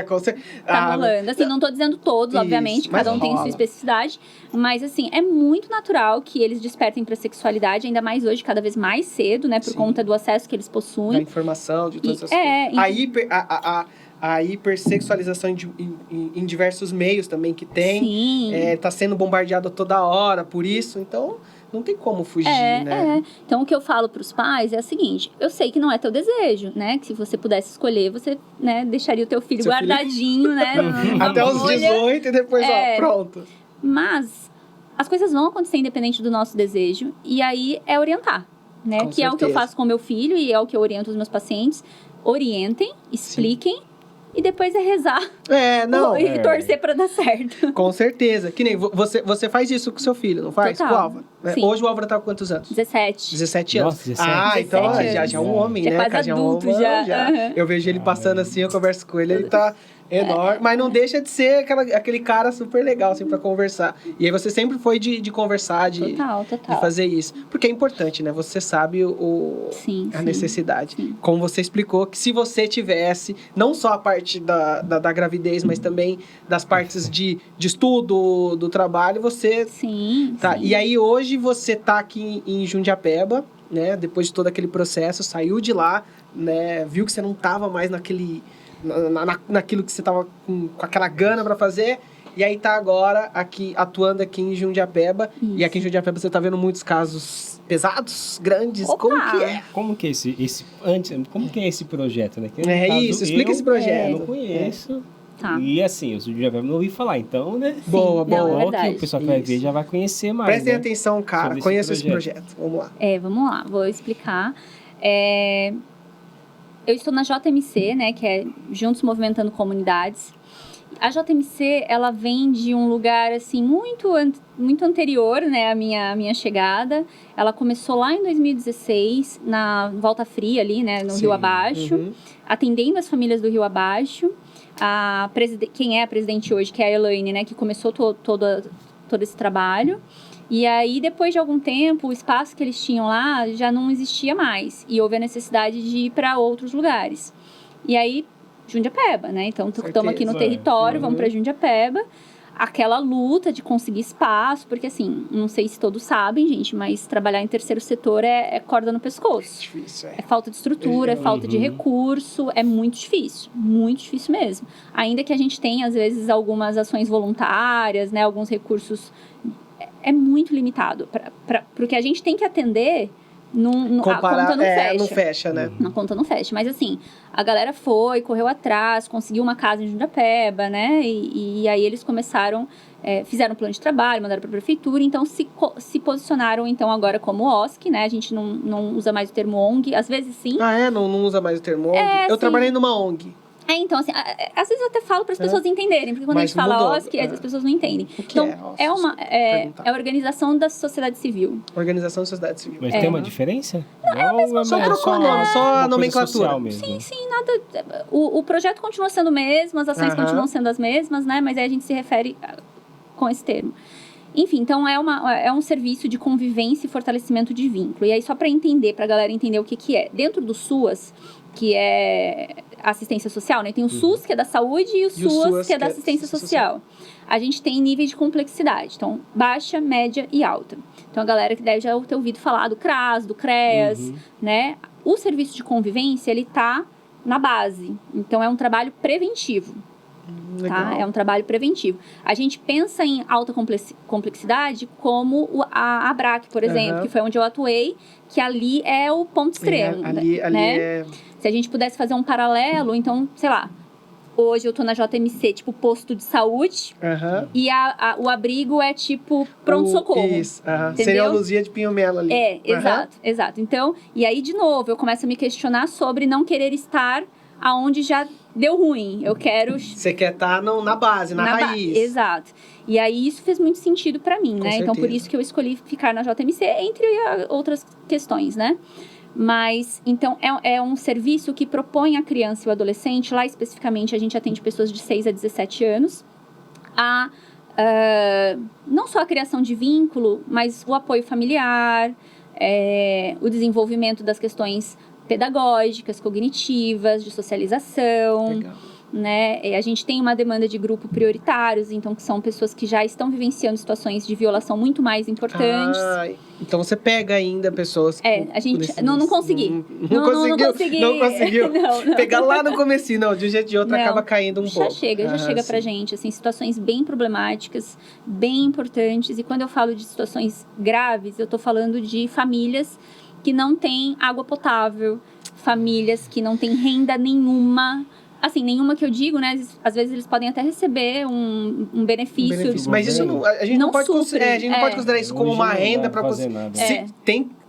Com certeza. Tá rolando. Assim, não tô dizendo todos, obviamente, cada um tem sua especificidade. Mas, assim, é muito natural que eles despertem pra sexualidade, ainda mais hoje, cada vez mais cedo, né? Por conta do acesso que eles possuem. Da informação, de todas essas coisas. A hipersexualização em diversos meios também que tem. Sim. Tá sendo bombardeada toda hora por isso, então... Não tem como fugir, né? Então, o que eu falo pros pais é o seguinte, eu sei que não é teu desejo, né? Que se você pudesse escolher, você, né, deixaria o teu filho guardadinho, né? Até os 18 e depois, pronto. Mas as coisas vão acontecer independente do nosso desejo. E aí é orientar, né? Com que é o que eu certeza. faço com o meu filho e é o que eu oriento os meus pacientes. Orientem, expliquem. E depois é rezar e torcer pra dar certo. Com certeza. Que nem você faz isso com seu filho, não faz? Total. Com o Álvaro. Né? Sim. Hoje o Álvaro tá com quantos anos? 17. 17 anos. Nossa, 17. Ah, então 17 já é um homem, Já né? é quase cara? Já é um adulto, homem, já. Uhum. Eu vejo ele passando assim, eu converso com ele tá enorme. Mas não deixa de ser aquele cara super legal, assim, pra conversar. E aí você sempre foi de conversar, de fazer isso. Porque é importante, né? Você sabe a necessidade. Sim. Como você explicou, que se você tivesse, não só a parte da gravidez, mas também das partes de estudo, do trabalho, você... Sim, Tá, sim. e aí hoje você tá aqui em Jundiapeba, né? Depois de todo aquele processo, saiu de lá, né? Viu que você não tava mais naquilo que você tava com aquela gana pra fazer. E aí tá agora atuando aqui em Jundiapeba. Isso. E aqui em Jundiapeba você tá vendo muitos casos pesados, grandes. Opa! Como que é? Como que é esse projeto, né? Que, no É caso, isso, explica esse projeto. Eu não conheço. Tá. E assim, eu já não ouvi falar, então, né? Boa, Não, é boa. verdade. Que o pessoal que vai ver Isso. já vai conhecer mais. Prestem né? atenção, cara. Sobre Conheça esse esse projeto. Vamos lá. Vamos lá, vou explicar. Eu estou na JMC, né, que é Juntos Movimentando Comunidades. A JMC, ela vem de um lugar, assim, muito anterior, né, à minha chegada. Ela começou lá em 2016, na Volta Fria ali, né, no Sim. Rio Abaixo, Uhum. atendendo as famílias do Rio Abaixo. Quem é a presidente hoje, que é a Elaine, né, que começou todo esse trabalho. E aí, depois de algum tempo, o espaço que eles tinham lá já não existia mais. E houve a necessidade de ir para outros lugares. E aí, Jundiapeba, né? Então, estamos aqui no Certeza. território, vamos Uhum. para Jundiapeba. Aquela luta de conseguir espaço, porque assim, não sei se todos sabem, gente, mas trabalhar em terceiro setor é corda no pescoço. Difícil, É falta de estrutura, é falta de recurso, é muito difícil mesmo. Ainda que a gente tenha, às vezes, algumas ações voluntárias, né, alguns recursos, é muito limitado. Para o que a gente tem que atender, a conta não fecha. Não fecha, né? Na conta não fecha. Mas assim, a galera correu atrás, conseguiu uma casa em Jundiapeba, né? E aí eles começaram, fizeram um plano de trabalho, mandaram para a prefeitura, então se posicionaram então agora como OSC, né? A gente não usa mais o termo ONG, às vezes sim. Não usa mais o termo ONG? Eu sim. trabalhei numa ONG. Então, assim, às vezes eu até falo para as pessoas entenderem, porque quando Mas a gente fala mudou, OSC, as pessoas não entendem. O que Então, é OSC? é a Organização da Sociedade Civil. Organização da Sociedade Civil. Mas tem uma diferença? Só trocou o nome, só a uma coisa nomenclatura. social mesmo. Sim, nada. O projeto continua sendo o mesmo, as ações continuam sendo as mesmas, né? Mas aí a gente se refere com esse termo. Enfim, então é um serviço de convivência e fortalecimento de vínculo. E aí, só para entender, para a galera entender o que é. Dentro do SUAS, que é assistência social, né? Tem o SUS, que é da saúde, e o SUAS, que é da assistência social. A gente tem níveis de complexidade. Então, baixa, média e alta. Então, a galera que deve já ter ouvido falar do CRAS, do CREAS, né? O serviço de convivência, ele tá na base. Então, é um trabalho preventivo. Tá? É um trabalho preventivo. A gente pensa em alta complexidade como a ABRAC, por exemplo, que foi onde eu atuei, que ali é o ponto extremo. Ali né? Se a gente pudesse fazer um paralelo, então, sei lá, hoje eu tô na JMC, tipo, posto de saúde, e o abrigo é tipo pronto-socorro. Isso, seria a Luzia de Pinho Melo ali. Exato. Então, e aí, de novo, eu começo a me questionar sobre não querer estar aonde já deu ruim. Eu quero... Você quer estar na base, na raiz. Exato. E aí, isso fez muito sentido pra mim, né? certeza. Então, por isso que eu escolhi ficar na JMC, entre outras questões, né? Mas, então, é um serviço que propõe a criança e o adolescente, lá especificamente a gente atende pessoas de 6 a 17 anos, não só a criação de vínculo, mas o apoio familiar, o desenvolvimento das questões pedagógicas, cognitivas, de socialização. Legal. Né? A gente tem uma demanda de grupo prioritários, então que são pessoas que já estão vivenciando situações de violação muito mais importantes. Então você pega ainda pessoas... A gente... Não consegui. Não conseguiu. Não. Pegar lá no comecinho, não. De um jeito ou de outro acaba caindo um pouco. Já chega pra gente, assim, situações bem problemáticas, bem importantes. E quando eu falo de situações graves, eu tô falando de famílias que não têm água potável, famílias que não têm renda nenhuma, Assim, nenhuma que eu digo, né? Às vezes eles podem até receber um benefício. Mas isso a gente não pode considerar isso como Hoje uma não renda dá para pra fazer nada.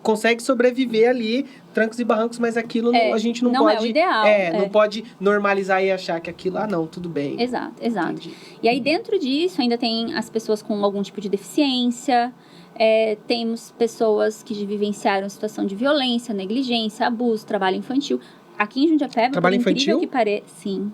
consegue sobreviver ali, trancos e barrancos, mas aquilo a gente não pode... Não é o ideal. Não pode normalizar e achar que aquilo, não, tudo bem. Exato. Entendi. E aí, dentro disso, ainda tem as pessoas com algum tipo de deficiência, temos pessoas que vivenciaram situação de violência, negligência, abuso, trabalho infantil. Aqui em Jundiapeba, Trabalho por incrível infantil? que pareça, sim.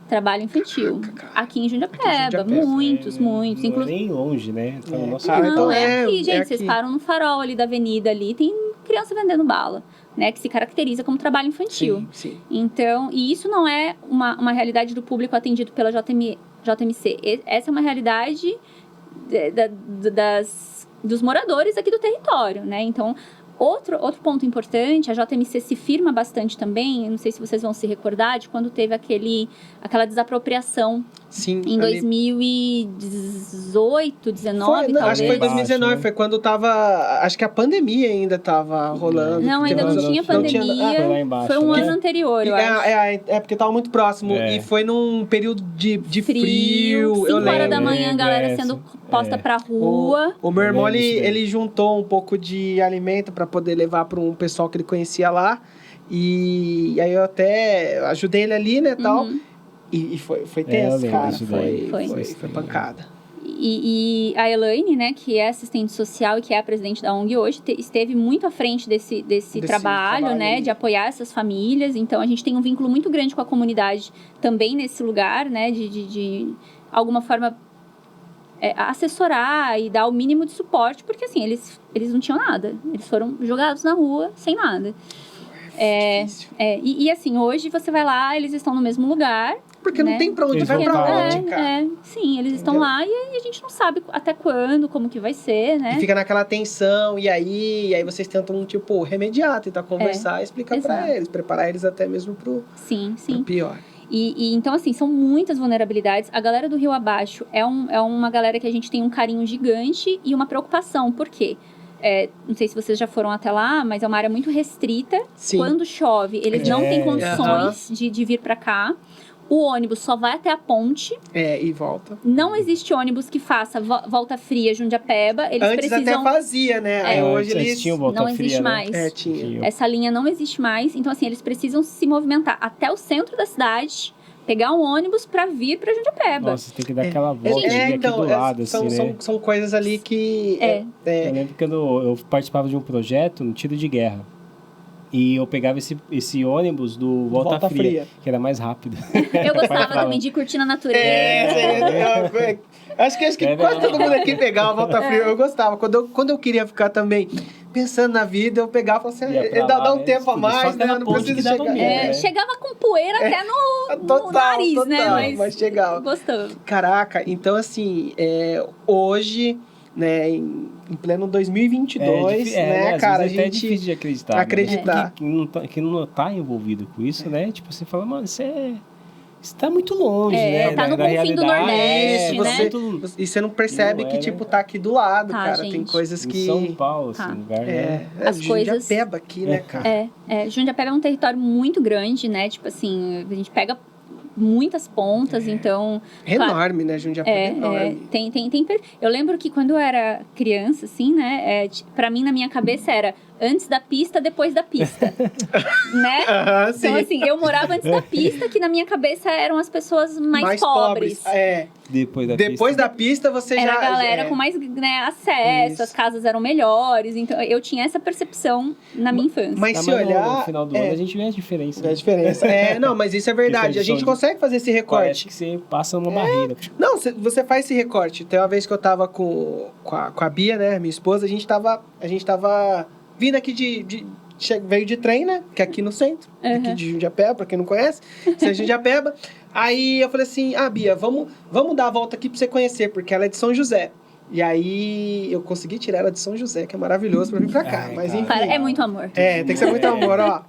Trabalho infantil. Aqui em Jundiapeba, muitos. Não é nem longe, né? Tá no nosso Não, então aqui, gente. aqui. Vocês param no farol ali da avenida ali, tem criança vendendo bala, né? Que se caracteriza como trabalho infantil. Sim. Então, e isso não é uma realidade do público atendido pela JMC. Essa é uma realidade dos moradores aqui do território, né? Então, outro ponto importante, a JMC se firma bastante também, não sei se vocês vão se recordar, de quando teve aquela desapropriação em 2018, 19, talvez. Acho que foi 2019, foi quando tava... Acho que a pandemia ainda tava rolando. Não, ainda não tinha pandemia, foi lá embaixo, foi um né? ano anterior, eu acho. Porque tava muito próximo. E foi num período de frio. 5 horas da manhã, a galera sendo posta pra rua. O meu irmão, ele juntou um pouco de alimento pra poder levar para um pessoal que ele conhecia lá. E aí eu até ajudei ele ali, né, tal. E foi tenso, cara. Foi pancada. E a Elaine, né, que é assistente social e que é a presidente da ONG hoje, esteve muito à frente desse trabalho, né, de apoiar essas famílias. Então, a gente tem um vínculo muito grande com a comunidade também nesse lugar, né, de alguma forma assessorar e dar o mínimo de suporte, porque, assim, eles não tinham nada. Eles foram jogados na rua sem nada. E assim, hoje você vai lá, eles estão no mesmo lugar. Porque não tem pra onde, vai pra onde, cara. Sim, eles estão lá e a gente não sabe até quando, como que vai ser, né? E fica naquela tensão, e aí vocês tentam, tipo, remediar, tentar conversar, explicar pra eles, preparar eles até mesmo pro pior. E então, assim, são muitas vulnerabilidades. A galera do Rio Abaixo é uma galera que a gente tem um carinho gigante e uma preocupação. Por quê? Não sei se vocês já foram até lá, mas é uma área muito restrita. Sim. Quando chove, eles não têm condições de vir pra cá. O ônibus só vai até a ponte. E volta. Não existe ônibus que faça volta fria Jundiapeba. Eles Antes precisam... até fazia, né? Aí hoje eles tinham volta não fria, existe né? mais. Tinha. Essa linha não existe mais. Então, assim, eles precisam se movimentar até o centro da cidade, pegar um ônibus pra vir pra Jundiapeba. Nossa, tem que dar aquela volta aqui do lado, assim, né? São coisas ali que... Eu lembro que eu participava de um projeto no tiro de guerra. E eu pegava esse ônibus do Volta Fria, que era mais rápido. Eu gostava também de curtir na natureza. Acho que quase todo mundo aqui pegava Volta Fria. Eu gostava. Quando eu queria ficar também pensando na vida, eu pegava e falava assim, dá um tempo a mais, né? Não precisa chegar. Chegava com poeira até no nariz, né? Mas chegava. Gostava. Caraca, então assim, hoje... né, em pleno 2022, né, cara, a gente... É difícil de acreditar. Que não tá envolvido com isso, né? Tipo, você fala, mano, isso tá muito longe, né? Tá no confim do Nordeste, né? E você não percebe que, tipo, tá aqui do lado, cara. Gente. Tem coisas que... Em São Paulo, assim, lugar, né? As coisas... Jundiapeba aqui, né, cara? Jundiapeba é um território muito grande, né? Tipo assim, a gente pega muitas pontas, então... Enorme, né? Jundiapeba é enorme. Eu lembro que quando eu era criança, assim, né? Pra mim, na minha cabeça, era antes da pista, depois da pista. Né? Sim. Então, assim, eu morava antes da pista, que na minha cabeça eram as pessoas mais pobres. Depois da pista, você era já... Era a galera com mais, né, acesso, as casas eram melhores. Então, eu tinha essa percepção na minha infância. Mas se olhar... No final do ano, a gente vê a diferença. Vê a diferença. Não, mas isso é verdade. A gente consegue fazer esse recorte. Parece que você passa uma barreira. Não, você faz esse recorte. Tem uma vez que eu tava com a Bia, né, minha esposa, a gente tava vindo aqui veio de trem, né? Que é aqui no centro. Aqui de Jundiapeba, pra quem não conhece. Você é de Jundiapeba. Aí eu falei assim, Bia, vamos dar a volta aqui pra você conhecer, porque ela é de São José. E aí eu consegui tirar ela de São José, que é maravilhoso pra vir pra cá. Mas enfim. É muito amor. Tem que ser muito amor, ó.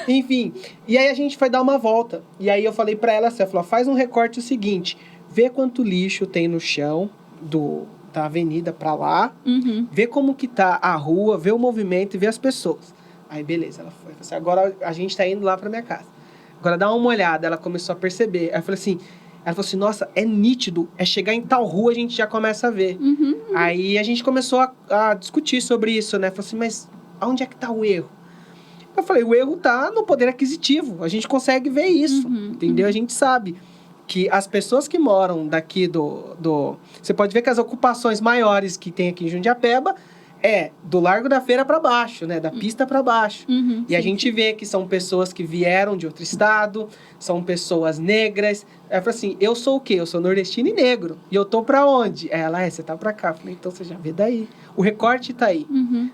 Enfim. E aí a gente foi dar uma volta. E aí eu falei pra ela assim, faz um recorte o seguinte, vê quanto lixo tem no chão da avenida pra lá, vê como que tá a rua, vê o movimento e vê as pessoas. Aí beleza, ela foi assim, agora a gente tá indo lá pra minha casa. Agora dá uma olhada. Ela começou a perceber. Aí eu falei assim... Ela falou assim, nossa, é nítido. É chegar em tal rua, a gente já começa a ver. Aí a gente começou a discutir sobre isso, né? Falei assim, mas onde é que tá o erro? Eu falei, o erro tá no poder aquisitivo. A gente consegue ver isso, entendeu? A gente sabe que as pessoas que moram daqui Você pode ver que as ocupações maiores que tem aqui em Jundiapeba é do Largo da Feira para baixo, né? Da pista para baixo. E a gente vê que são pessoas que vieram de outro estado, são pessoas negras. Ela falou assim, eu sou o quê? Eu sou nordestino e negro. E eu tô pra onde? Ela, você tá pra cá. Eu falei, então você já vê daí. O recorte tá aí,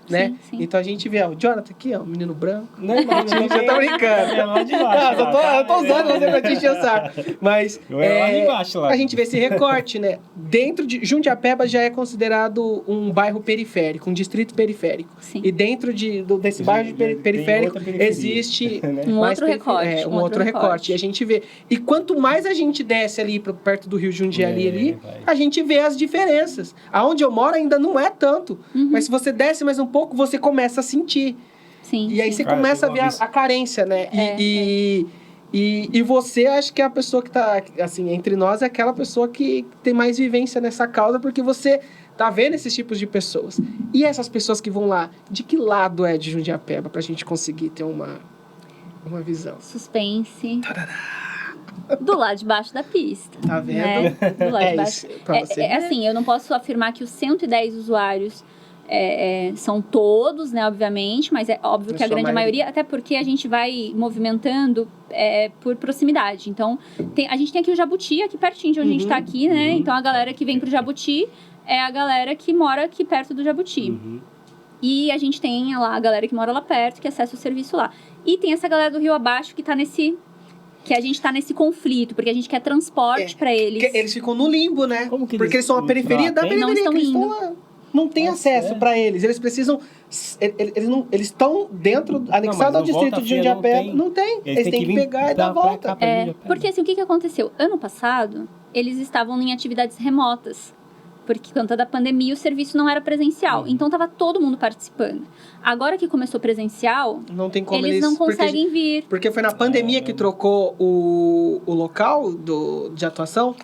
né? Sim. Então a gente vê, ó, o Jonathan aqui, ó, o menino branco. Não, mas Eu tô brincando. É lá de baixo. Eu tô usando você pra te encher o saco. Mas Eu era lá de baixo, lá. a gente vê esse recorte, né? Dentro de Jundiapeba já é considerado um bairro periférico, um distrito periférico. Sim. E dentro desse bairro periférico existe um outro recorte. Um outro recorte. E a gente vê. E quanto mais a gente desce ali perto do Rio Jundiaí, a gente vê as diferenças. Aonde eu moro ainda não é tanto. Mas se você desce mais um pouco, você começa a sentir. Sim. E aí você começa a ver a carência, né? E você, acho que é a pessoa que tá, assim, entre nós, é aquela pessoa que tem mais vivência nessa causa, porque você tá vendo esses tipos de pessoas. E essas pessoas que vão lá, de que lado é de Jundiapeba pra gente conseguir ter uma visão? Suspense. Do lado de baixo da pista. Tá vendo? Né? Do lado de baixo. Isso, pra você ver. Assim, eu não posso afirmar que os 110 usuários são todos, né, obviamente, mas é óbvio que a grande maioria, até porque a gente vai movimentando por proximidade. Então, a gente tem aqui o Jabuti, aqui pertinho de onde a gente tá aqui, né? Então, a galera que vem pro Jabuti é a galera que mora aqui perto do Jabuti. E a gente tem lá a galera que mora lá perto, que acessa o serviço lá. E tem essa galera do Rio Abaixo que tá que a gente tá nesse conflito, porque a gente quer transporte pra eles. Porque eles ficam no limbo, né? Como que porque eles são a periferia da periferia. Não estão eles indo. estão lá. Não tem acesso pra eles. Eles precisam... Eles estão dentro, anexado ao distrito de Jundiapeba. Não tem. Eles têm que pegar e dar a volta. Porque assim, o que aconteceu? Ano passado, eles estavam em atividades remotas. Porque, por conta da pandemia, o serviço não era presencial. Então, estava todo mundo participando. Agora que começou presencial, não tem como eles não conseguem vir. Porque foi na pandemia que trocou o local de atuação.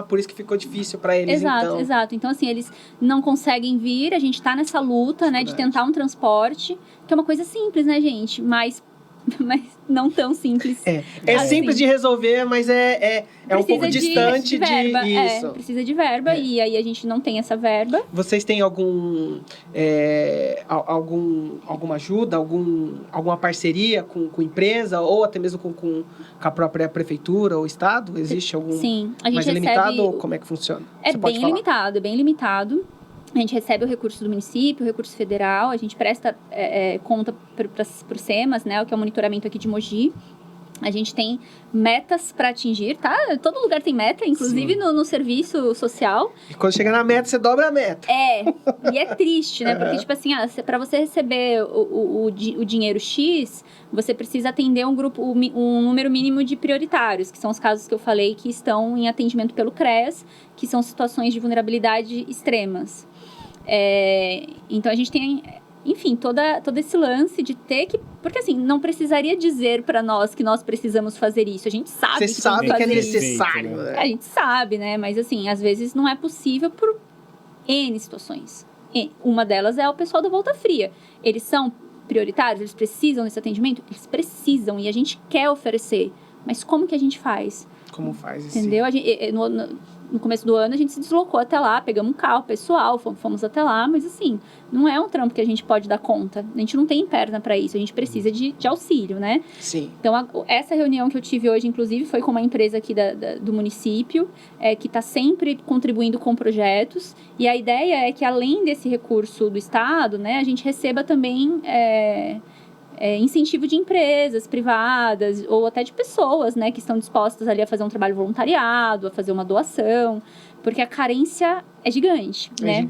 Por isso que ficou difícil para eles, Exato. Então, assim, eles não conseguem vir. A gente está nessa luta, né, de tentar um transporte. Que é uma coisa simples, né, gente? Mas não tão simples. É simples de resolver, mas é um pouco distante de verba. Isso. Precisa de verba e aí a gente não tem essa verba. Vocês têm alguma ajuda, alguma parceria com empresa ou até mesmo com a própria prefeitura ou estado? Existe algum? Sim, a gente mais limitado ou como é que funciona? É bem limitado. A gente recebe o recurso do município, o recurso federal, a gente presta conta para os SEMAS, né, o que é o monitoramento aqui de Mogi. A gente tem metas para atingir, tá? Todo lugar tem meta, inclusive no serviço social. E quando chega na meta, você dobra a meta. E é triste, né? Porque, tipo assim, para você receber o dinheiro X, você precisa atender um número mínimo de prioritários, que são os casos que eu falei que estão em atendimento pelo CREAS, que são situações de vulnerabilidade extremas. Então, a gente tem... Enfim, todo esse lance de ter que... Porque, assim, não precisaria dizer para nós que nós precisamos fazer isso. A gente sabe que é necessário. Né? A gente sabe, né? Mas, assim, às vezes não é possível por N situações. Uma delas é o pessoal da Volta Fria. Eles são prioritários? Eles precisam desse atendimento? Eles precisam e a gente quer oferecer. Mas como que a gente faz? Como faz isso? Entendeu? No começo do ano, a gente se deslocou até lá, pegamos um carro pessoal, fomos até lá, mas assim, não é um trampo que a gente pode dar conta. A gente não tem perna para isso, a gente precisa de auxílio, né? Sim. Então, essa reunião que eu tive hoje, inclusive, foi com uma empresa aqui do município, que está sempre contribuindo com projetos, e a ideia é que, além desse recurso do Estado, né, a gente receba também... incentivo de empresas privadas ou até de pessoas, né, que estão dispostas ali a fazer um trabalho voluntariado, a fazer uma doação, porque a carência é gigante, né?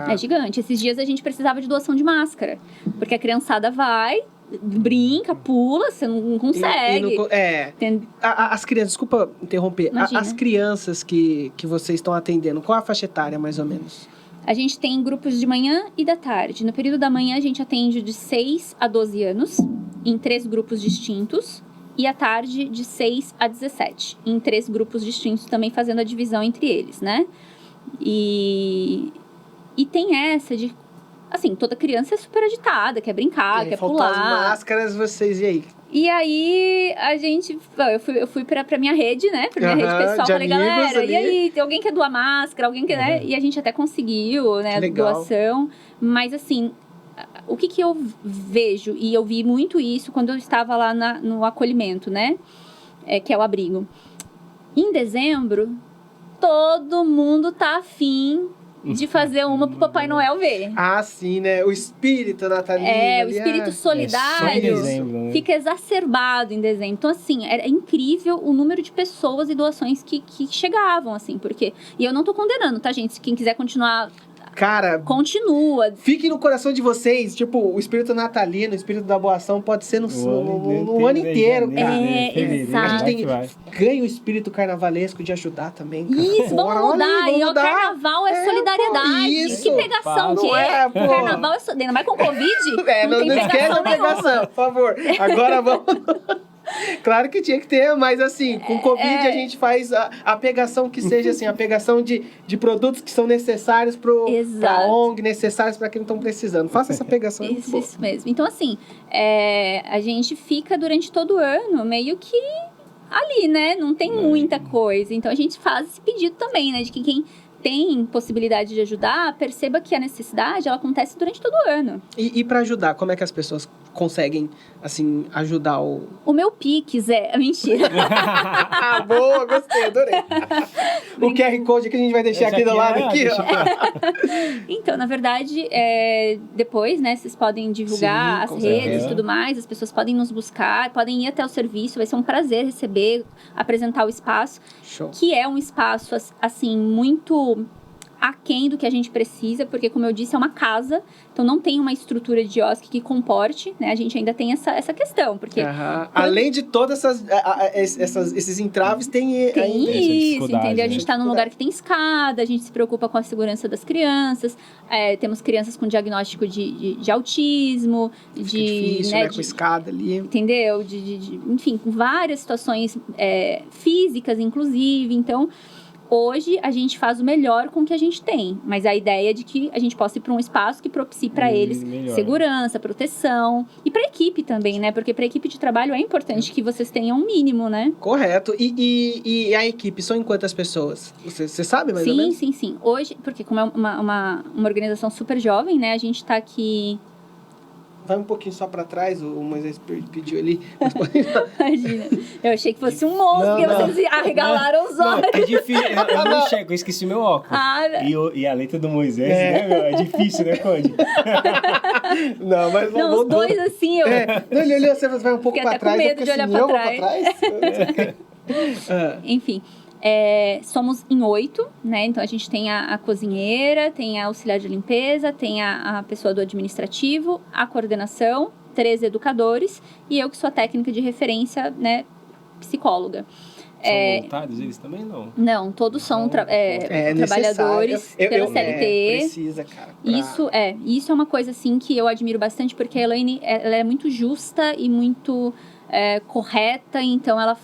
É gigante. Esses dias a gente precisava de doação de máscara, porque a criançada vai, brinca, pula, você não consegue. As crianças, desculpa interromper, as crianças que vocês estão atendendo, qual a faixa etária, mais ou menos? A gente tem grupos de manhã e da tarde. No período da manhã, a gente atende de 6 a 12 anos, em 3 grupos distintos. e à tarde de 6 a 17, em 3 grupos distintos também fazendo a divisão entre eles, né? E tem essa de, assim, toda criança é super agitada, quer brincar, quer faltou pular. as máscaras, vocês, e aí? E aí, eu fui pra minha rede, né? Pra minha rede pessoal, falei, galera, ali. E aí, tem alguém quer doar máscara? Alguém quer, né? E a gente até conseguiu, né, a doação. Mas, assim, o que eu vejo, e eu vi muito isso quando eu estava lá no acolhimento, né? Que é o abrigo. Em dezembro, todo mundo tá afim de fazer uma pro Papai Noel ver. Ah, sim, né? O espírito natalino. O espírito solidário dezembro, né? fica exacerbado em dezembro. Então, assim, é incrível o número de pessoas e doações que chegavam, assim, porque... E eu não tô condenando, tá, gente? Quem quiser continuar... Cara, continua. Fique no coração de vocês, tipo, o espírito natalino, o espírito da boa ação pode ser no ano inteiro, cara. Exato. A gente ganha o espírito carnavalesco de ajudar também. Cara. Isso, vamos mudar. E o carnaval é solidariedade. Isso. Que pegação que é? Pô. Carnaval é solidariedade. Mas com Covid, não tem esquece pegação a pegação, por favor. Agora vamos... Claro que tinha que ter, mas assim, com Covid a gente faz a pegação que seja assim, a pegação de produtos que são necessários pra ONG, necessários para quem não estão precisando. Faça essa pegação. Isso mesmo. Então, assim, a gente fica durante todo o ano meio que ali, né? Não tem muita coisa. Então, a gente faz esse pedido também, né? De que quem tem possibilidade de ajudar, perceba que a necessidade, ela acontece durante todo o ano. E para ajudar, como é que as pessoas conseguem, assim, ajudar o... O meu Pix é... Mentira. Boa, gostei, adorei. O QR Code que a gente vai deixar aqui do lado, aqui, ó. Então, na verdade, depois, né, vocês podem divulgar as redes e tudo mais, as pessoas podem nos buscar, podem ir até o serviço, vai ser um prazer receber, apresentar o espaço. Show. Que é um espaço, assim, muito aquém do que a gente precisa, porque, como eu disse, é uma casa, então não tem uma estrutura de quiosque que comporte, né? A gente ainda tem essa questão, porque... Além de todas esses entraves, tem isso, entendeu? A gente está num lugar que tem escada, a gente se preocupa com a segurança das crianças, temos crianças com diagnóstico de autismo, difícil, né? Com escada ali. Entendeu? Enfim, com várias situações físicas, inclusive, então... Hoje, a gente faz o melhor com o que a gente tem. Mas a ideia é de que a gente possa ir para um espaço que propicie para eles segurança, proteção. E para a equipe também, né? Porque para a equipe de trabalho é importante que vocês tenham um mínimo, né? Correto. E a equipe, são em quantas pessoas? Você sabe mais ou menos? Sim. Hoje, porque como é uma organização super jovem, né? A gente está aqui... Vai um pouquinho só pra trás, o Moisés pediu ali. Imagina. Eu achei que fosse um monstro, porque vocês arregalaram os olhos. É difícil, eu não enxergo, eu esqueci meu óculos. E a letra do Moisés, né, meu? É difícil, né, Cody? Não, mas não, os dois assim, eu... Ele olhou, você vai um pouco pra trás. Fiquei até com medo de olhar pra trás. Enfim. Somos em 8, né? Então, a gente tem a cozinheira, tem a auxiliar de limpeza, tem a pessoa do administrativo, a coordenação, 3 educadores e eu que sou a técnica de referência, né? Psicóloga. São voluntários eles também, não? Não, todos são trabalhadores pela CLT. Precisa, cara. Isso é uma coisa, assim, que eu admiro bastante, porque a Elaine, ela é muito justa e muito... correta, então ela,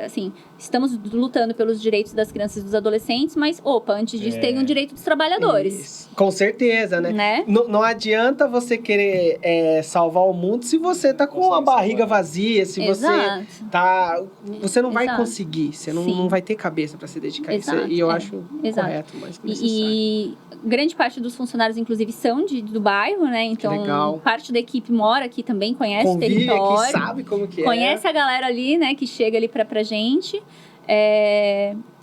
assim, estamos lutando pelos direitos das crianças e dos adolescentes, mas, antes disso, tem o direito dos trabalhadores. Isso. Com certeza, né? Não adianta você querer salvar o mundo se você tá com a barriga vazia, se você tá... Você não vai conseguir, você não vai ter cabeça para se dedicar a isso. E eu acho correto, mas necessário. E grande parte dos funcionários, inclusive, são do bairro, né? Então, parte da equipe mora aqui também, conhece o território. Aqui, sabe como que conhece a galera ali, né, que chega ali pra gente.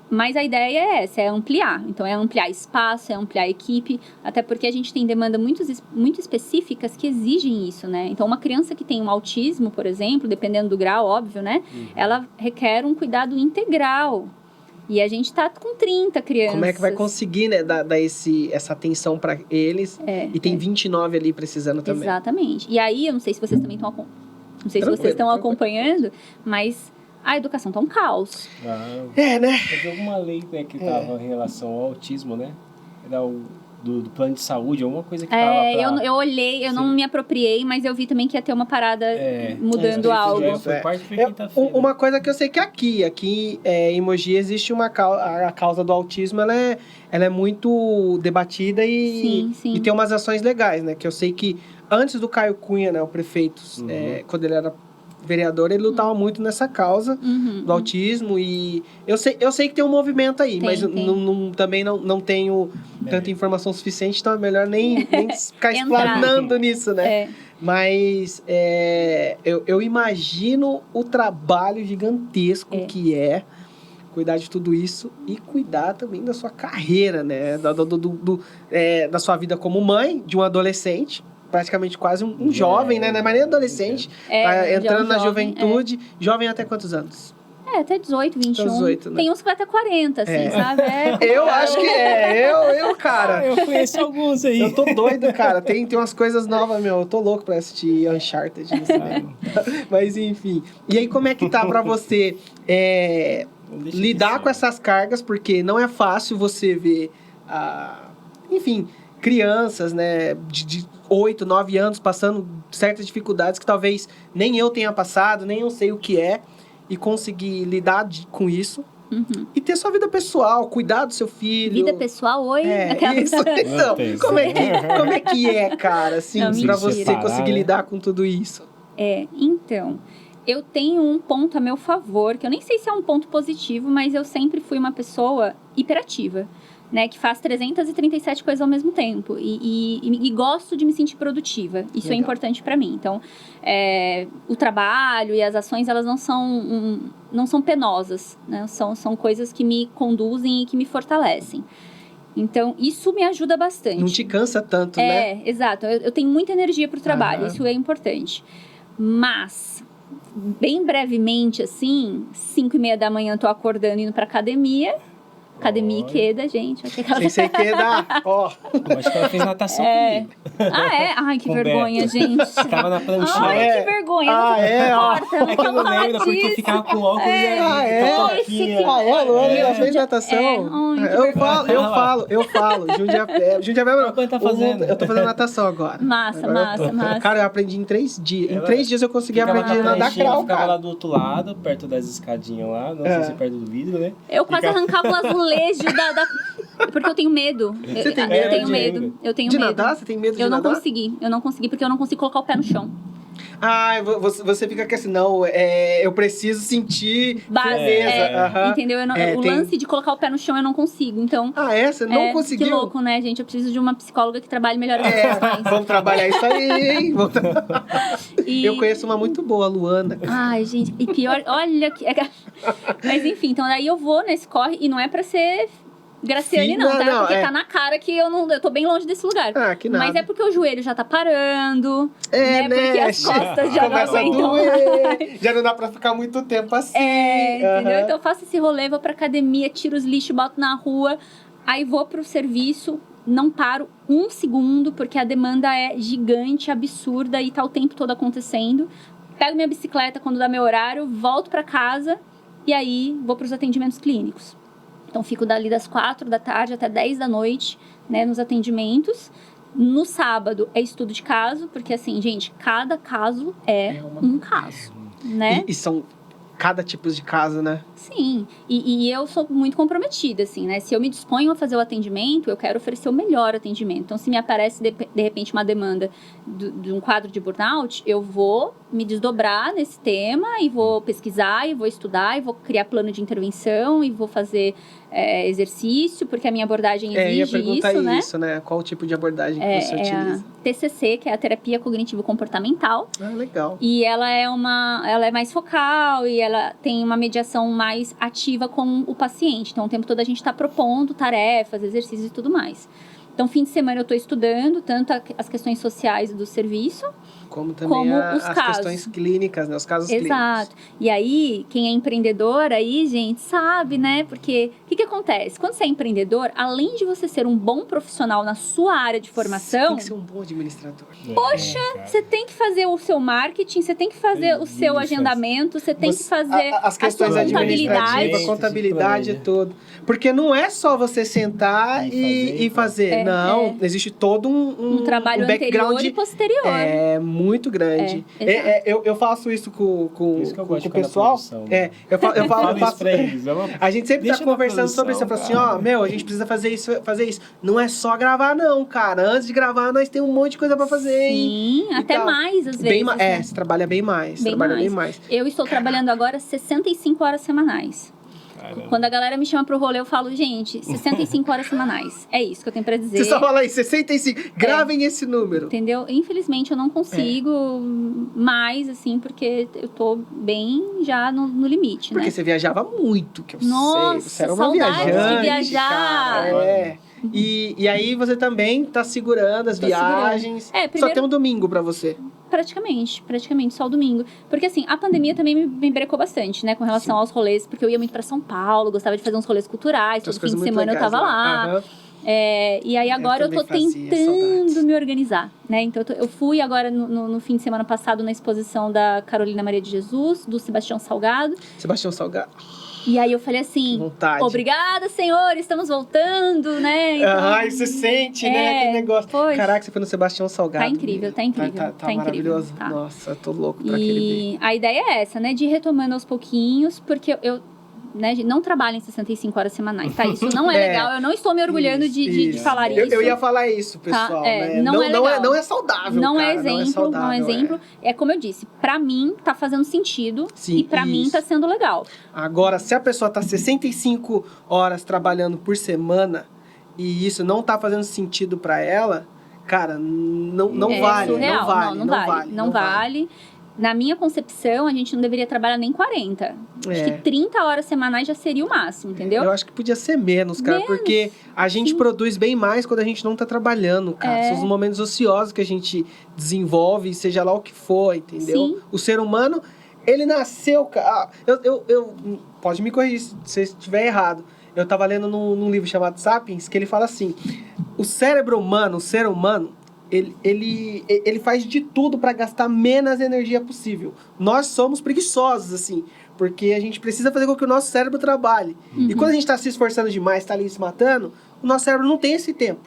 Mas a ideia é essa, é ampliar. Então, é ampliar espaço, é ampliar a equipe, até porque a gente tem demandas muito específicas que exigem isso, né? Então, uma criança que tem um autismo, por exemplo, dependendo do grau, óbvio, né? Ela requer um cuidado integral. E a gente tá com 30 crianças. Como é que vai conseguir, né, dar essa atenção para eles? E tem 29 ali precisando também. Exatamente. E aí, eu não sei se vocês também estão... Não sei se vocês estão acompanhando, mas a educação tá um caos. Né? Teve alguma lei, né, que tava em relação ao autismo, né? Era o do plano de saúde, alguma coisa que tava pra... eu olhei, eu não me apropriei, mas eu vi também que ia ter uma parada mudando algo. Foi quinta-feira. Uma coisa que eu sei que aqui em Mogi existe a causa do autismo, ela é muito debatida e tem umas ações legais, né? Que eu sei que antes do Caio Cunha, né, o prefeito, quando ele era vereador, ele lutava muito nessa causa do autismo e eu sei que tem um movimento aí, mas também não tenho tanta informação suficiente, então é melhor nem ficar explanando nisso, né? Mas eu imagino o trabalho gigantesco que é cuidar de tudo isso e cuidar também da sua carreira, né? Da sua vida como mãe de um adolescente, praticamente quase um jovem, né? Não é mais nem adolescente. Tá entrando na juventude. Jovem até quantos anos? Até 18, 21. 18, né? Tem uns que vai até 40, assim, sabe? Eu acho que eu, cara. Eu conheço alguns aí. Eu tô doido, cara. Tem umas coisas novas, meu. Eu tô louco pra assistir Uncharted. Mas, enfim. E aí, como é que tá pra você lidar com essas cargas? Porque não é fácil você ver, enfim, crianças, né, de 8, 9 anos passando certas dificuldades que talvez nem eu tenha passado, nem eu sei o que é, e conseguir lidar com isso. E ter sua vida pessoal, cuidar do seu filho. Vida pessoal, oi? Isso. Então, como é que é, cara, assim, pra você conseguir lidar com tudo isso? Então, eu tenho um ponto a meu favor, que eu nem sei se é um ponto positivo, mas eu sempre fui uma pessoa hiperativa, né, que faz 337 coisas ao mesmo tempo e gosto de me sentir produtiva. Isso é importante para mim. Então, o trabalho e as ações, elas não são penosas, né? São coisas que me conduzem e que me fortalecem. Então, isso me ajuda bastante. Não te cansa tanto, né? Exato. Eu tenho muita energia pro trabalho, isso é importante. Mas, bem brevemente, assim, 5:30 da manhã eu tô acordando indo pra academia. Academia Ikeda, gente. Sem ser Ikeda, ó. Acho que ela fez natação comigo. Ai, que vergonha, gente. Tava na pranchinha. Ai, que vergonha. É que eu não lembro, porque eu ficava com óculos Luana, ela fez natação. Eu falo. Jundiapeba, quanto tá fazendo? Eu tô fazendo natação agora. Massa. Cara, eu aprendi em 3 dias. Em 3 dias eu consegui aprender a nadar crawl, ficava cara. Lá do outro lado, perto das escadinhas lá. Não sei se perto do vidro, né? Eu quase arrancava o azulejo porque eu tenho medo. Você tem medo? Eu tenho medo. Eu tenho de medo. Nadar? Você tem medo de nadar? Eu não consegui porque eu não consigo colocar o pé no chão. Você fica aqui assim, não, eu preciso sentir firmeza. Entendeu? O lance de colocar o pé no chão eu não consigo, então... Você não conseguiu? Que louco, né, gente? Eu preciso de uma psicóloga que trabalhe melhor as questões. Vamos trabalhar isso aí, hein? Eu conheço uma muito boa, a Luana. Ai, gente, e pior, olha que... Mas enfim, então daí eu vou nesse corre e não é pra ser... Graciane não, tá? Porque tá na cara que eu tô bem longe desse lugar. Que nada. Mas é porque o joelho já tá parando, né? Porque as costas já não aguentam. Já não dá pra ficar muito tempo assim. Entendeu? Então eu faço esse rolê, vou pra academia, tiro os lixos, boto na rua, aí vou pro serviço, não paro um segundo, porque a demanda é gigante, absurda, e tá o tempo todo acontecendo. Pego minha bicicleta quando dá meu horário, volto pra casa, e aí vou pros atendimentos clínicos. Então, fico dali das 4 da tarde até 10 da noite, né, nos atendimentos. No sábado, é estudo de caso, porque, assim, gente, cada caso é um caso, né? E são cada tipo de caso, né? Sim, e eu sou muito comprometida, assim, né? Se eu me disponho a fazer o atendimento, eu quero oferecer o melhor atendimento. Então, se me aparece, de repente, uma demanda de um quadro de burnout, eu vou me desdobrar nesse tema e vou pesquisar, e vou estudar, e vou criar plano de intervenção, e vou fazer exercício, porque a minha abordagem exige isso, né? Qual o tipo de abordagem que você utiliza? A TCC, que é a terapia cognitivo-comportamental. Legal. E ela é mais focal, e ela tem uma mediação mais ativa com o paciente. Então, o tempo todo a gente está propondo tarefas, exercícios e tudo mais. Então, fim de semana eu estou estudando tanto as questões sociais do serviço, como também as questões clínicas, né? Os casos clínicos. Exato. E aí, quem é empreendedor aí, gente, sabe, né? Porque o que acontece? Quando você é empreendedor, além de você ser um bom profissional na sua área de formação... Você tem que ser um bom administrador. Poxa, você tem que fazer o seu marketing, você tem que fazer o seu agendamento, você tem que fazer as questões administrativas, a contabilidade e tudo. Porque não é só você sentar e fazer, Não, existe todo um trabalho background anterior e posterior. É muito grande. Eu faço isso com o pessoal. Eu faço pra eles. A gente sempre tá conversando sobre isso. Eu falo assim, a gente precisa fazer isso. Não é só gravar, não, cara. Antes de gravar, nós temos um monte de coisa pra fazer. Sim, até mais, às vezes. Você trabalha bem mais. Bem mais. Eu estou trabalhando agora 65 horas semanais. Caramba. Quando a galera me chama pro rolê, eu falo, gente, 65 horas semanais. É isso que eu tenho pra dizer. Você só fala aí, 65. Gravem esse número. Entendeu? Infelizmente, eu não consigo mais, assim, porque eu tô bem já no limite, porque você viajava muito, que eu sei. Você era uma viajante. De viajar. Cara, E aí você também tá segurando as viagens. Primeiro, só tem um domingo pra você. Praticamente, só o domingo. Porque assim, a pandemia também me brecou bastante, né? Com relação aos rolês, porque eu ia muito pra São Paulo, gostava de fazer uns rolês culturais, todo fim de semana eu tava lá. E aí agora eu tô tentando me organizar, né? Então eu fui agora no fim de semana passado na exposição da Carolina Maria de Jesus, do Sebastião Salgado. E aí eu falei assim, obrigada, Senhor, estamos voltando, né? Então, você sente, né? Aquele negócio. Caraca, você foi no Sebastião Salgado. Tá incrível. Tá maravilhoso. Tá. Nossa, eu tô louco pra aquele dia. A ideia é essa, né? De ir retomando aos pouquinhos, porque eu não trabalho em 65 horas semanais, tá? Isso não é legal, eu não estou me orgulhando de falar isso. Eu ia falar isso, pessoal, né? Não é saudável, não cara. É exemplo. É como eu disse, pra mim tá fazendo sentido e pra mim tá sendo legal. Agora, se a pessoa tá 65 horas trabalhando por semana e isso não tá fazendo sentido pra ela, cara, não vale. Surreal. Não vale. Na minha concepção, a gente não deveria trabalhar nem 40. Acho que 30 horas semanais já seria o máximo, entendeu? Eu acho que podia ser menos, cara. Porque a gente produz bem mais quando a gente não tá trabalhando, cara. São os momentos ociosos que a gente desenvolve, seja lá o que for, entendeu? Sim. O ser humano, ele nasceu, cara... Eu pode me corrigir se eu estiver errado. Eu tava lendo num livro chamado Sapiens, que ele fala assim... O cérebro humano, o ser humano... Ele faz de tudo para gastar menos energia possível. Nós somos preguiçosos, assim, porque a gente precisa fazer com que o nosso cérebro trabalhe. E quando a gente tá se esforçando demais, tá ali se matando, o nosso cérebro não tem esse tempo.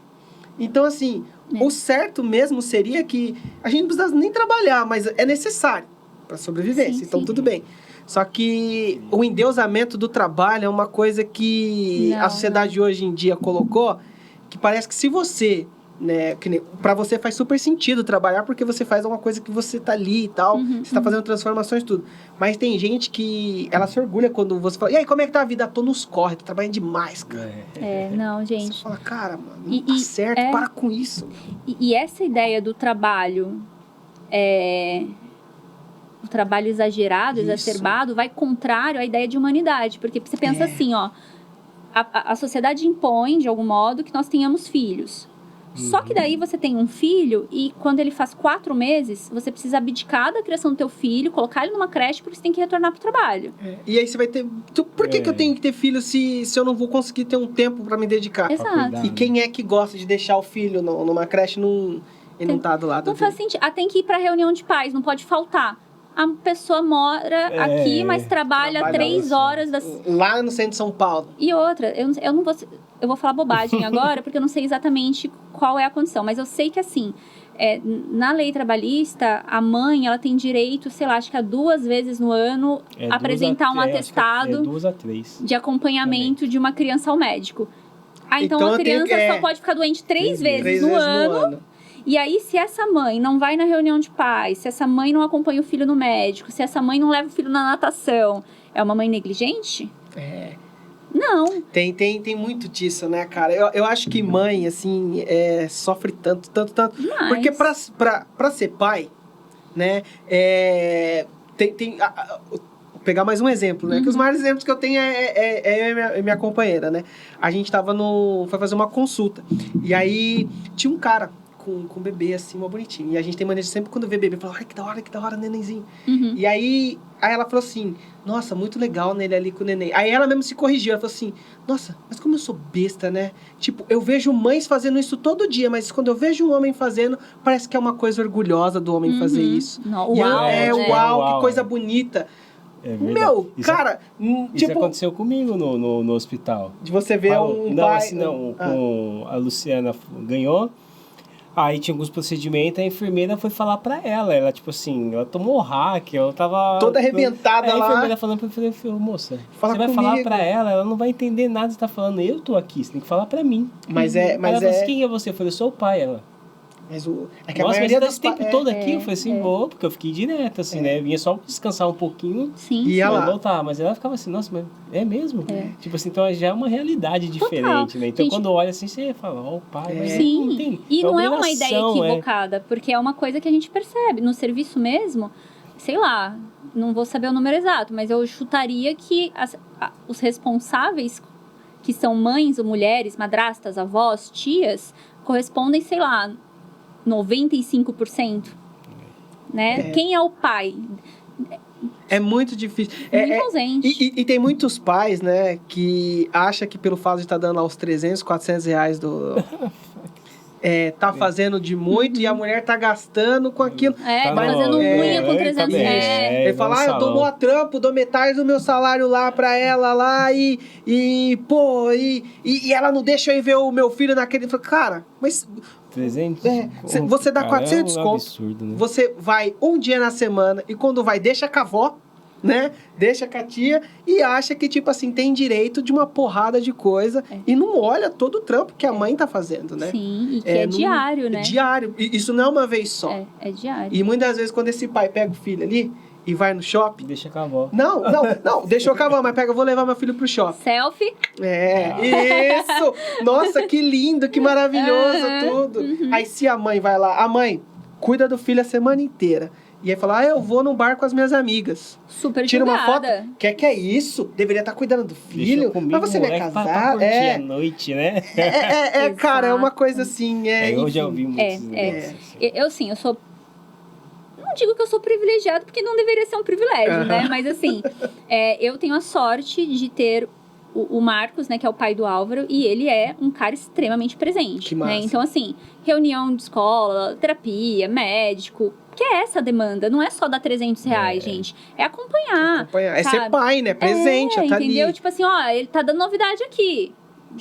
Então, assim, o certo mesmo seria que a gente não precisasse nem trabalhar, mas é necessário para sobrevivência. Então, tudo bem. Só que o endeusamento do trabalho é uma coisa que a sociedade hoje em dia colocou, que parece que se você... né, que pra você faz super sentido trabalhar porque você faz uma coisa que você tá ali e tal, você tá fazendo transformações e tudo. Mas tem gente que ela se orgulha quando você fala, e aí, como é que tá a vida? Tô nos corre, tô trabalhando demais, cara. Não, gente. Você fala, cara, mano, não tá certo, para com isso. E essa ideia do trabalho, o trabalho exagerado, exacerbado, vai contrário à ideia de humanidade. Porque você pensa assim, ó, a sociedade impõe, de algum modo, que nós tenhamos filhos. Só que daí você tem um filho e quando ele faz 4 meses, você precisa abdicar da criação do teu filho, colocar ele numa creche porque você tem que retornar pro trabalho. E aí você vai ter... Por que eu tenho que ter filho se eu não vou conseguir ter um tempo pra me dedicar? Exato. E quem é que gosta de deixar o filho numa creche e não tá do lado dele? Não faz sentido. Tem que ir pra reunião de pais, não pode faltar. A pessoa mora aqui, mas trabalha 3 horas... Lá no centro de São Paulo. E outra, eu não vou... Eu vou falar bobagem agora, porque eu não sei exatamente qual é a condição. Mas eu sei que, assim, na lei trabalhista, a mãe, ela tem direito, sei lá, acho que 2 vezes no ano, apresentar um atestado 2 a 3. de acompanhamento de uma criança ao médico. Então a criança só pode ficar doente 3 vezes no ano. E aí, se essa mãe não vai na reunião de pais, se essa mãe não acompanha o filho no médico, se essa mãe não leva o filho na natação, é uma mãe negligente? Não. Tem muito disso, né, cara? Eu acho que mãe, assim, sofre tanto. Demais. Porque pra ser pai, né, vou pegar mais um exemplo, né? Que os maiores exemplos que eu tenho é minha companheira, né? A gente foi fazer uma consulta. E aí, tinha um cara com um bebê, assim, uma bonitinho. E a gente tem maneira de sempre, quando vê bebê, falar, ai, que da hora, nenenzinho. E aí ela falou assim, nossa, muito legal nele ali com o neném. Aí ela mesmo se corrigiu, ela falou assim, nossa, mas como eu sou besta, né? Tipo, eu vejo mães fazendo isso todo dia, mas quando eu vejo um homem fazendo, parece que é uma coisa orgulhosa do homem fazer isso. Uau, uau, que coisa bonita. Meu, cara, isso aconteceu comigo no hospital. De você ver pai... Com a Luciana ganhou, aí tinha alguns procedimentos, a enfermeira foi falar pra ela, tipo assim, ela tomou hack, ela tava... Toda arrebentada lá. A enfermeira falando pra mim, moça, você vai falar pra ela não vai entender nada que você tá falando, eu tô aqui, você tem que falar pra mim. Mas ela falou assim, quem é você? Eu falei, eu sou o pai, ela... Mas é que a maioria desse tempo todo aqui, eu falei assim, boa, porque eu fiquei direto, assim, né? Vinha só descansar um pouquinho e ela voltar. Mas ela ficava assim, nossa, mas é mesmo? Tipo assim, então já é uma realidade diferente, né? Então quando olha assim, você fala, ó, o pai, mas sim. Não tem. E não é uma ideia equivocada, porque é uma coisa que a gente percebe. No serviço mesmo, sei lá, não vou saber o número exato, mas eu chutaria que os responsáveis, que são mães ou mulheres, madrastas, avós, tias, correspondem, sei lá, 95%, né? Quem é o pai? É muito difícil. Muito ausente. E tem muitos pais, né, que acham que pelo fato de estar dando lá os 300, 400 reais tá fazendo de muito e a mulher tá gastando com aquilo. Tá fazendo unha com 300 reais. Ele fala, eu dou mó trampo, dou metade do meu salário lá pra ela lá e ela não deixa eu ir ver o meu filho naquele... Cara, mas... 300? Você dá 400 conto, absurdo, né? Você vai um dia na semana e quando vai, deixa com a avó, né? Deixa com a tia e acha que, tipo assim, tem direito de uma porrada de coisa e não olha todo o trampo que a mãe tá fazendo, né? Sim, e que é diário, né? Diário. E isso não é uma vez só. É diário. E muitas vezes, quando esse pai pega o filho ali e vai no shopping... Deixa com a avó. Não, deixa com a avó, mas eu vou levar meu filho pro shopping. Selfie. Isso! Nossa, que lindo, que maravilhoso tudo. Aí se a mãe vai lá, a mãe cuida do filho a semana inteira. E aí fala, eu vou no bar com as minhas amigas. Super Tira julgada. Uma foto. Que é isso? Deveria estar cuidando do filho. Mas você não é casado. Pra curtir a noite, né? Cara, é uma coisa assim. Eu já ouvi muitos eu sou... Não digo que eu sou privilegiada, porque não deveria ser um privilégio, né? Mas assim, eu tenho a sorte de ter o Marcos, né, que é o pai do Álvaro, e ele é um cara extremamente presente. Que massa. Né? Então, assim, reunião de escola, terapia, médico, que é essa a demanda, não é só dar 300 reais, gente. É acompanhar. É ser pai, né? Presente, tá ali. Entendeu? Tipo assim, ele tá dando novidade aqui.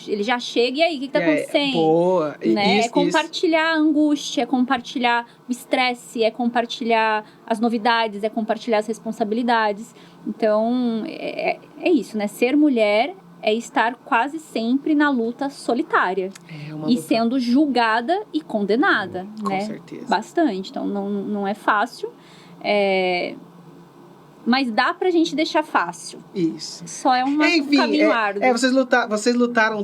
Ele já chega, e aí, o que tá acontecendo? Boa. Né? É compartilhar a angústia, é compartilhar o estresse, é compartilhar as novidades, é compartilhar as responsabilidades. Então, é isso, né? Ser mulher é estar quase sempre na luta solitária. E sendo julgada e condenada, né? Com certeza. Bastante. Então, não é fácil. Mas dá pra gente deixar fácil. Isso. Só é um caminho árduo. Vocês lutaram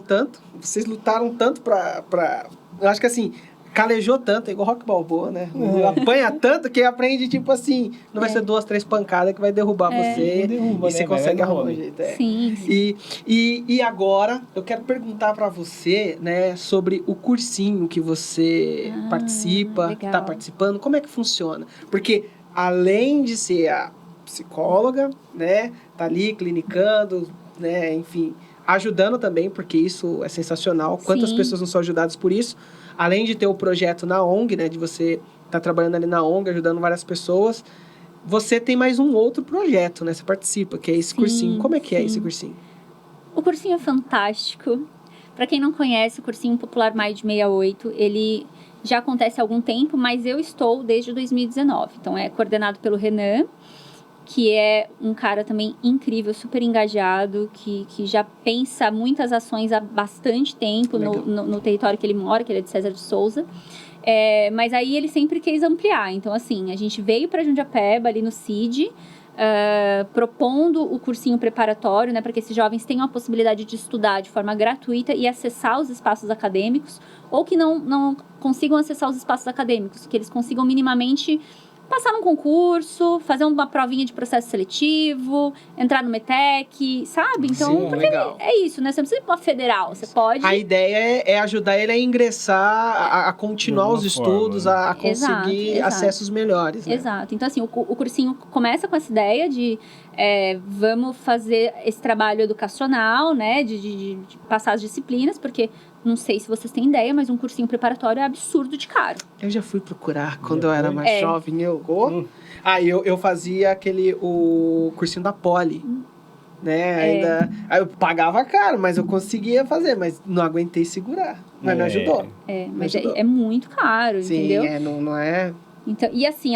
tanto pra... Eu acho que assim, calejou tanto, é igual Rock Balboa, né? Apanha tanto que aprende, tipo assim, não vai ser 2, 3 pancadas que vai derrubar você. Derruba, e você consegue arrumar um jeito. Sim. E agora, eu quero perguntar pra você, né, sobre o cursinho que você participa, legal. que tá participando. Como é que funciona? Porque, além de ser a psicóloga, né, tá ali clinicando, né, enfim, ajudando também, porque isso é sensacional. Quantas pessoas não são ajudadas por isso? Além de ter o projeto na ONG, né, de você estar trabalhando ali na ONG, ajudando várias pessoas, você tem mais um outro projeto, né, você participa, que é esse cursinho. Como é que é esse cursinho? O cursinho é fantástico. Para quem não conhece, o Cursinho Popular Maio de 68, ele já acontece há algum tempo, mas eu estou desde 2019. Então, é coordenado pelo Renan, que é um cara também incrível, super engajado, que já pensa muitas ações há bastante tempo no território que ele mora, que ele é de César de Souza. Mas aí ele sempre quis ampliar. Então, assim, a gente veio para Jundiapeba, ali no CID, propondo o cursinho preparatório, né, para que esses jovens tenham a possibilidade de estudar de forma gratuita e acessar os espaços acadêmicos, ou que não consigam acessar os espaços acadêmicos, que eles consigam minimamente passar num concurso, fazer uma provinha de processo seletivo, entrar no METEC, sabe? Então, sim, porque é isso, né? Você não precisa ir pra federal, você pode... A ideia é ajudar ele a ingressar, a continuar os estudos, a conseguir acessos melhores, né? Exato. Então, assim, o cursinho começa com essa ideia de vamos fazer esse trabalho educacional, né? De passar as disciplinas, porque não sei se vocês têm ideia, mas um cursinho preparatório é absurdo de caro. Eu já fui procurar quando eu era mais jovem. Eu fazia o cursinho da Poli. Né? Ainda. Aí eu pagava caro, mas eu conseguia fazer, mas não aguentei segurar. Mas me ajudou. Mas é muito caro, sim, entendeu? Não é. Então, e assim,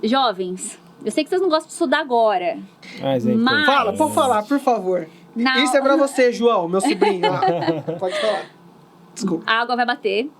jovens, eu sei que vocês não gostam de estudar agora. Mas... Fala, pode falar, por favor. Isso é pra você, João, meu sobrinho. Pode falar. Desculpa. A água vai bater.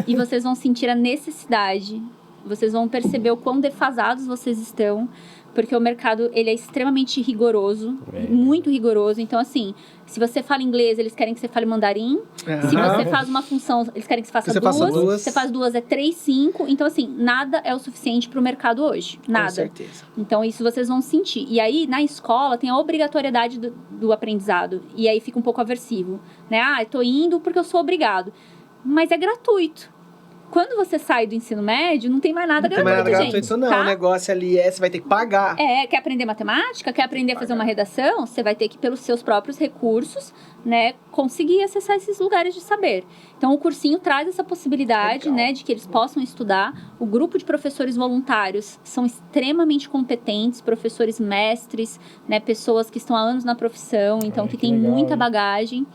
E vocês vão sentir a necessidade. Vocês vão perceber o quão defasados vocês estão. Porque o mercado, ele é extremamente rigoroso. Muito rigoroso. Então, assim, se você fala inglês, eles querem que você fale mandarim. Se você faz uma função, eles querem que você faça duas. Se você faz duas, é 3, 5. Então, assim, nada é o suficiente pro mercado hoje. Nada. Com certeza. Então, isso vocês vão sentir. E aí, na escola, tem a obrigatoriedade do aprendizado. E aí fica um pouco aversivo. Né? Eu tô indo porque eu sou obrigado. Mas é gratuito. Quando você sai do ensino médio, não tem mais nada gratuito, gente. Não tem mais nada gratuito, não. Tá? O negócio ali você vai ter que pagar. Quer aprender matemática? Quer aprender a fazer uma redação? Você vai ter que, pelos seus próprios recursos, né, conseguir acessar esses lugares de saber. Então, o cursinho traz essa possibilidade, né, de que eles possam estudar. O grupo de professores voluntários são extremamente competentes, professores mestres, né, pessoas que estão há anos na profissão, então que têm muita bagagem.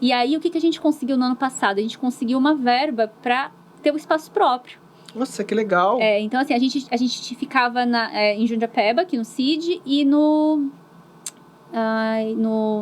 E aí, o que a gente conseguiu no ano passado? A gente conseguiu uma verba para ter um espaço próprio. Nossa, que legal. Então, assim, a gente ficava em Jundiapeba, aqui no CID, e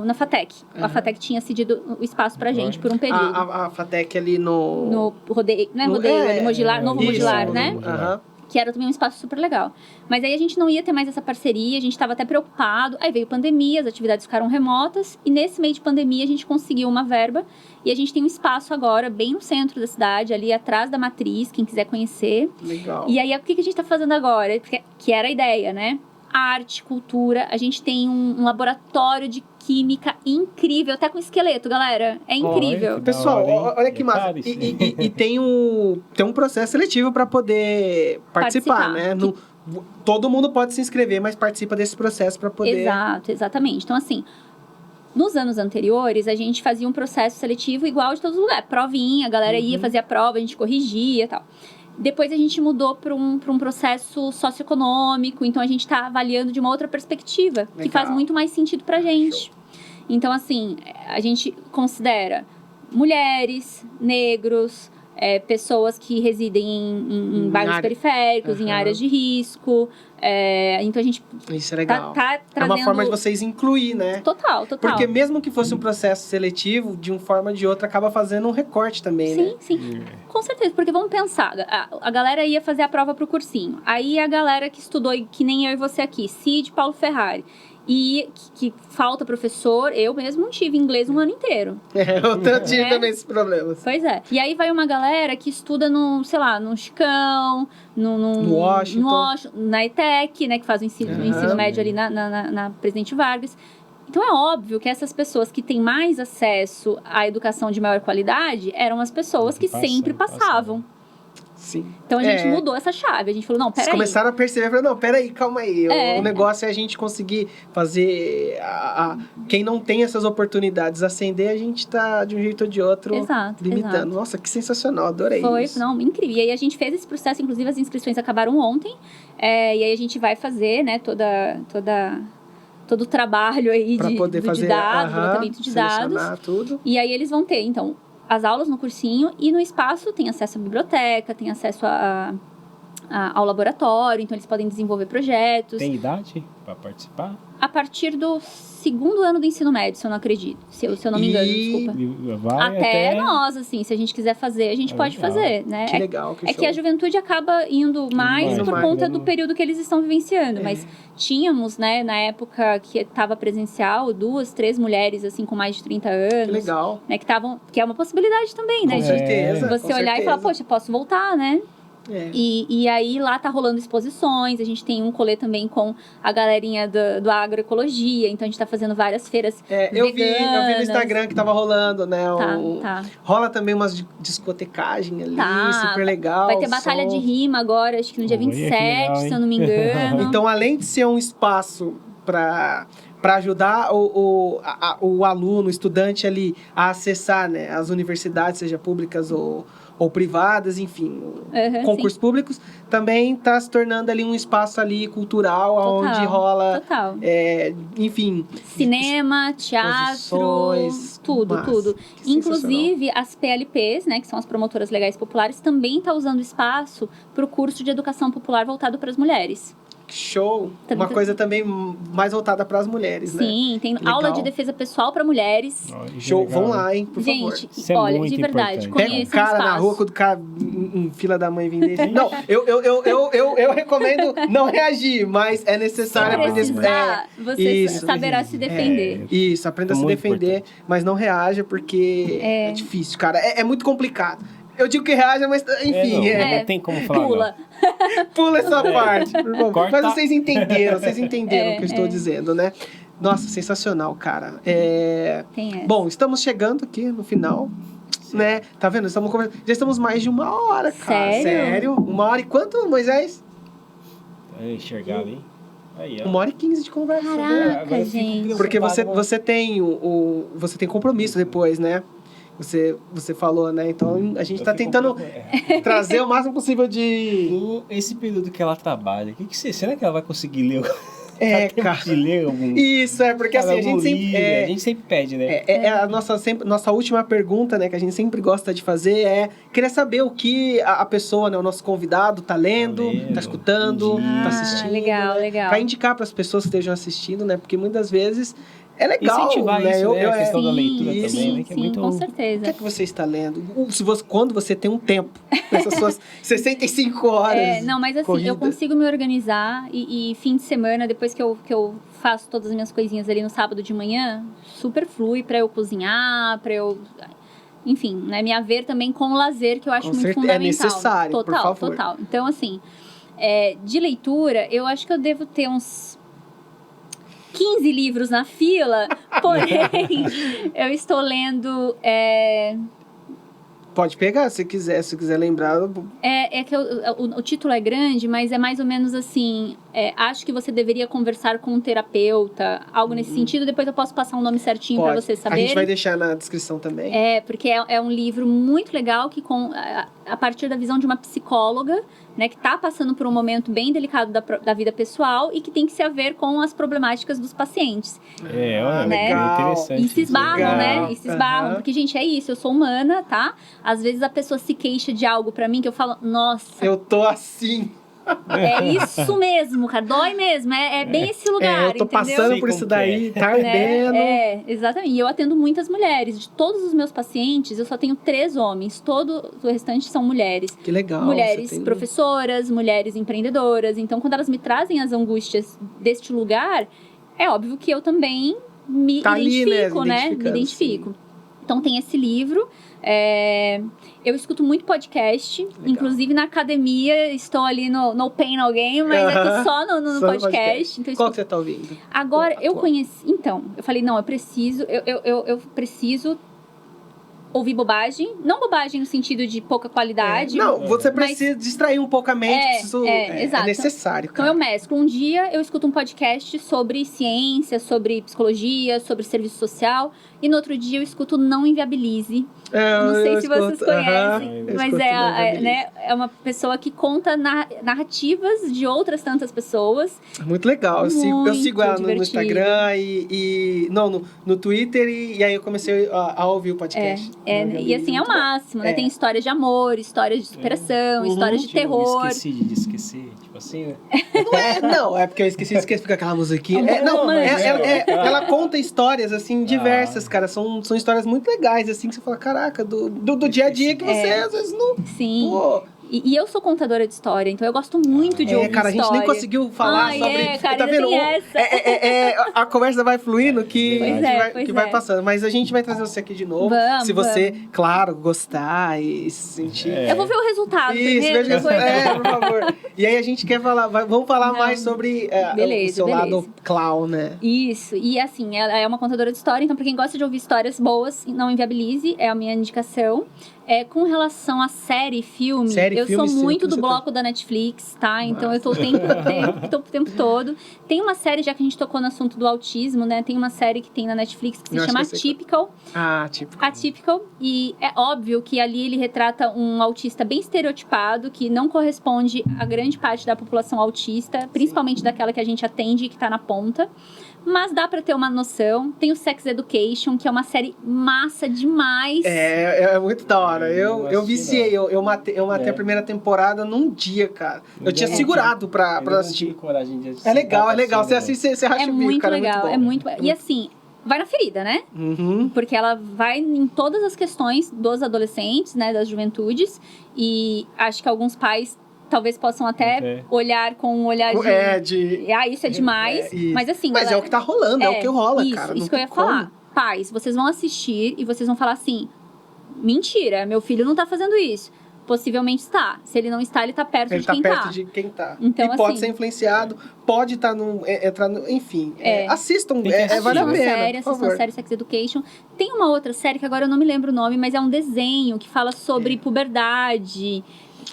na FATEC. A FATEC tinha cedido o espaço pra gente por um período. A FATEC ali no rodeio, não é rodeio, Mogilar, Novo Mogilar, né? Que era também um espaço super legal. Mas aí a gente não ia ter mais essa parceria, a gente estava até preocupado. Aí veio pandemia, as atividades ficaram remotas. E nesse meio de pandemia a gente conseguiu uma verba. E a gente tem um espaço agora, bem no centro da cidade, ali atrás da matriz, quem quiser conhecer. Legal. E aí, o que a gente está fazendo agora? Que era a ideia, né? Arte, cultura. A gente tem um laboratório de química incrível, até com esqueleto, galera. É incrível. Pessoal, olha que massa. E tem um processo seletivo para poder participar, né? Todo mundo pode se inscrever, mas participa desse processo para poder... Exatamente. Então, assim, nos anos anteriores, a gente fazia um processo seletivo igual de todos os lugares. Provinha, a galera ia fazer a prova, a gente corrigia e tal. Depois a gente mudou para um processo socioeconômico, então a gente está avaliando de uma outra perspectiva, que faz muito mais sentido para a gente. Então, assim, a gente considera mulheres, negros, pessoas que residem em bairros periféricos, em áreas de risco. Então a gente Isso é legal. tá trazendo... É uma forma de vocês incluir, né? Total. Porque mesmo que fosse um processo seletivo, de uma forma ou de outra, acaba fazendo um recorte também, né? Sim. Com certeza, porque vamos pensar, a galera ia fazer a prova pro cursinho. Aí a galera que estudou, que nem eu e você aqui, Cid, Paulo Ferrari, e que falta professor, eu mesmo não tive inglês um ano inteiro. Eu tive também esses problemas. Pois é. E aí vai uma galera que estuda no Chicão, no Washington, na ETEC, né, que faz o ensino médio ali na Presidente Vargas. Então, é óbvio que essas pessoas que têm mais acesso à educação de maior qualidade eram as pessoas que sempre passavam. Sim. Então, a gente mudou essa chave. A gente falou, não, peraí. Vocês começaram a perceber, não, peraí, calma aí. O negócio é a gente conseguir fazer... Quem não tem essas oportunidades ascender, a gente tá, de um jeito ou de outro, limitando. Exato. Nossa, que sensacional, adorei isso. Não, incrível. E aí, a gente fez esse processo, inclusive, as inscrições acabaram ontem. E aí, a gente vai fazer, né, todo o trabalho aí pra poder fazer, de dados, levantamento de dados. Tudo. E aí, eles vão ter, então... as aulas no cursinho e no espaço tem acesso à biblioteca, tem acesso ao laboratório, então eles podem desenvolver projetos. Tem idade para participar? A partir do 2º ano do ensino médio, se eu não acredito. Se eu não me engano, desculpa. Até nós, assim, se a gente quiser fazer, a gente pode fazer, né? Que legal, que show. Que a juventude acaba indo mais por conta do período que eles estão vivenciando. Mas tínhamos, né, na época que estava presencial, 2, 3 mulheres, assim, com mais de 30 anos. Que legal. Né, que é uma possibilidade também, né? Com certeza. Você olhar e falar, poxa, posso voltar, né? E aí lá tá rolando exposições, a gente tem um rolê também com a galerinha do agroecologia, então a gente tá fazendo várias feiras eu vi no Instagram que tava rolando, né? Tá. Rola também umas discotecagem ali, super legal. Vai ter batalha de rima agora, acho que no dia 27, se eu não me engano. Então, além de ser um espaço para ajudar o aluno, o estudante ali a acessar, né, as universidades, seja públicas ou privadas, enfim, concursos públicos, também está se tornando ali um espaço ali cultural, onde rola, enfim... Cinema, teatro, tudo. Inclusive, as PLPs, né, que são as promotoras legais populares, também estão usando espaço para o curso de educação popular voltado para as mulheres. Show! Uma coisa também mais voltada para as mulheres, né? Sim, tem aula de defesa pessoal para mulheres. Show! Vão lá, hein, por favor. Gente, olha, de verdade, pega um cara na rua, quando o cara em fila da mãe vem dele. Não, eu recomendo não reagir, mas é necessário aprender... Você saberá se defender. Isso, aprenda a se defender, mas não reaja, porque é difícil, cara. É muito complicado. Eu digo que reaja, mas enfim. Não tem como falar. Pula. Pula essa parte, por favor. Mas vocês entenderam o que eu estou dizendo, né? Nossa, sensacional, cara. Bom, estamos chegando aqui no final, né? Tá vendo? Já estamos mais de 1 hora, cara. Sério? 1 hora e quanto, Moisés? Enxergar ali. Aí, 1h15 de conversa. Caraca, gente. Porque você tem compromisso depois, né? Você falou, né? Então, a gente tá tentando trazer o máximo possível de... Esse período que ela trabalha, será que ela vai conseguir ler? Cara. De ler algum... Isso, porque assim, a gente sempre pede, né? A nossa última pergunta, né? Que a gente sempre gosta de fazer querer saber o que a pessoa, né? O nosso convidado tá lendo, tá escutando, tá assistindo. Legal, né? legal. Pra indicar pras pessoas que estejam assistindo, né? Porque muitas vezes... É legal, incentivar né? Isso, a questão da leitura também, né? Que é muito... com certeza. O que você está lendo? Quando você tem um tempo, nessas suas 65 horas. Não, mas assim, corrida. eu consigo me organizar e fim de semana, depois que eu faço todas as minhas coisinhas ali no sábado de manhã, super flui pra eu cozinhar, pra eu... Enfim, né? Me haver também com o lazer, que eu acho muito fundamental. É necessário, por favor. Total. Então, assim, de leitura, eu acho que eu devo ter uns 15 livros na fila, porém, eu estou lendo... Pode pegar, se quiser lembrar. É que o título é grande, mas é mais ou menos assim, acho que você deveria conversar com um terapeuta, algo nesse sentido, depois eu posso passar um nome certinho para você saber. A gente vai deixar na descrição também. Porque é um livro muito legal, que a partir da visão de uma psicóloga, né, que está passando por um momento bem delicado da vida pessoal e que tem que se haver com as problemáticas dos pacientes. Né? Interessante. E se esbarram, né? E se esbarram, porque, gente, é isso, eu sou humana, tá? Às vezes a pessoa se queixa de algo pra mim que eu falo, nossa... Eu tô assim... É isso mesmo, cara. Dói mesmo. É bem esse lugar, eu tô passando por isso daí, tá ardendo. Exatamente. E eu atendo muitas mulheres. De todos os meus pacientes, eu só tenho 3 homens. Todo o restante são mulheres. Que legal. Mulheres professoras, mulheres empreendedoras. Então, quando elas me trazem as angústias deste lugar, é óbvio que eu também me identifico, né? Me identifico. Sim. Então, tem esse livro... eu escuto muito podcast. Legal. Inclusive na academia, estou ali no Pain No Game, mas eu tô só no podcast. Então, qual que você tá ouvindo? Agora, eu conheci... Então, eu falei, não, eu preciso ouvir bobagem. Não bobagem no sentido de pouca qualidade. Não, você precisa distrair um pouco a mente. Isso exato. É necessário, cara. Então, eu mesclo. Um dia, eu escuto um podcast sobre ciência, sobre psicologia, sobre serviço social. E no outro dia, eu escuto Não Inviabilize. Não sei se vocês conhecem, mas é uma pessoa que conta narrativas de outras tantas pessoas. Muito legal. Eu sigo ela no Instagram no Twitter e aí eu comecei a ouvir o podcast. E assim, é o máximo, né? Tem histórias de amor, histórias de superação, histórias de terror. Eu esqueci de esquecer, tipo assim, né? Não, é porque eu esqueci fica aquela musiquinha. Ela conta histórias, assim, diversas, cara. São histórias muito legais, assim, que você fala, caraca, do dia a dia que você às vezes não... Sim. Pô. E eu sou contadora de história, então eu gosto muito de ouvir cara, história. a gente nem conseguiu falar sobre... Cara, tá vendo? Essa. A conversa vai fluindo que vai passando. Mas a gente vai trazer você aqui de novo. Se você, claro, gostar e se sentir... Eu vou ver o resultado primeiro. Por favor. E aí a gente quer falar... Vamos falar mais sobre o seu lado clown, né? Isso. E assim, ela é uma contadora de história, então pra quem gosta de ouvir histórias boas, Não Inviabilize, é a minha indicação. Com relação à filme, Eu filme sou seu, muito com do certeza. bloco da Netflix, tá? Então eu tô o tempo todo. Tem uma série, já que a gente tocou no assunto do autismo, né? Tem uma série que tem na Netflix que Eu se acho chama que eu sei Atypical. Típico. Atypical. E é óbvio que ali ele retrata um autista bem estereotipado, que não corresponde a grande parte da população autista, principalmente daquela que a gente atende e que tá na ponta. Mas dá pra ter uma noção. Tem o Sex Education, que é uma série massa demais. É muito da hora. Eu assisti, viciei, eu matei a primeira temporada num dia, cara. Eu tinha segurado pra assistir. É legal. Você assiste, você racha É o bico, muito cara. legal, é muito bom. E assim, vai na ferida, né? Uhum. Porque ela vai em todas as questões dos adolescentes, né? Das juventudes. E acho que alguns pais talvez possam até olhar com um olhar de... isso é demais. Mas assim, Mas galera, é o que tá rolando, é o que rola, isso, cara. Isso não que eu ia tem como. falar. Pais, vocês vão assistir e vocês vão falar assim, mentira, meu filho não tá fazendo isso. Possivelmente está. Se ele não está, ele tá perto de quem tá. Ele tá perto de quem tá. Então, e pode assim, ser influenciado, pode estar entrar no... Enfim, assistam, Tem que assistir, vale a né? pena, Assistam a série Sex Education. Tem uma outra série que agora eu não me lembro o nome, mas é um desenho que fala sobre puberdade,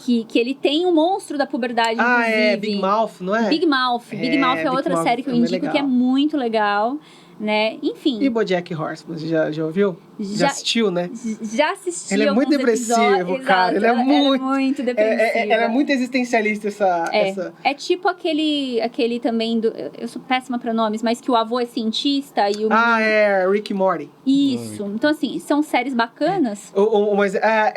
que ele tem um monstro da puberdade, inclusive. Big Mouth, não é? Big Mouth. Big Mouth é Big outra Mouth série que eu é bem indico legal. que é muito legal, né? Enfim. E BoJack Horseman, você já ouviu? Já assistiu, né? Já assisti. Ele é muito depressivo, cara. Ele é muito depressivo. Ela é muito existencialista, essa... É tipo aquele também do... Eu sou péssima pra nomes, mas que o avô é cientista e o menino... Rick e Morty. Isso. Então, assim, são séries bacanas.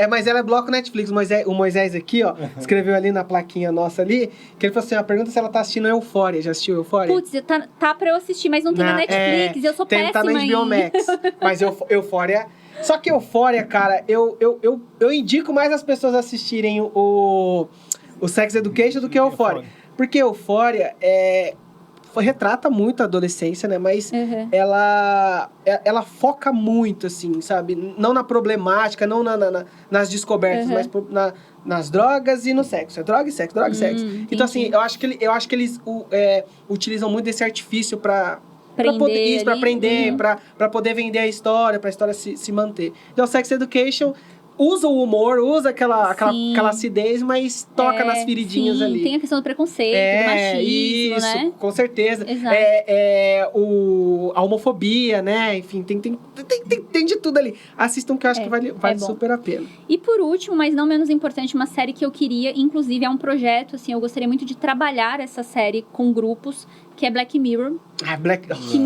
Mas ela é bloco Netflix. O Moisés aqui, ó, escreveu ali na plaquinha nossa ali, que ele falou assim, pergunta se ela tá assistindo Euphoria. Já assistiu Euphoria? Putz, tá pra eu assistir, mas não tem na Netflix. Eu sou péssima tá na HBO Max. Mas Euphoria... Só que Euphoria, cara, eu indico mais as pessoas assistirem o Sex Education do que Euphoria. Porque Euphoria retrata muito a adolescência, né? Mas ela foca muito, assim, sabe? Não na problemática, não nas descobertas, mas nas drogas e no sexo. É droga e sexo, droga e sexo. Então, assim, eu acho que eles utilizam muito desse artifício pra aprender, pra poder vender a história, pra história se manter. Então, Sex Education usa o humor, usa aquela acidez, mas toca nas feridinhas ali. Tem a questão do preconceito, do machismo, isso, né? Com certeza. Exato. A homofobia, né? Enfim, tem de tudo ali. Assistam que eu acho que vale super a pena. E por último, mas não menos importante, uma série que eu queria, inclusive é um projeto, assim, eu gostaria muito de trabalhar essa série com grupos, que é Black Mirror. Que,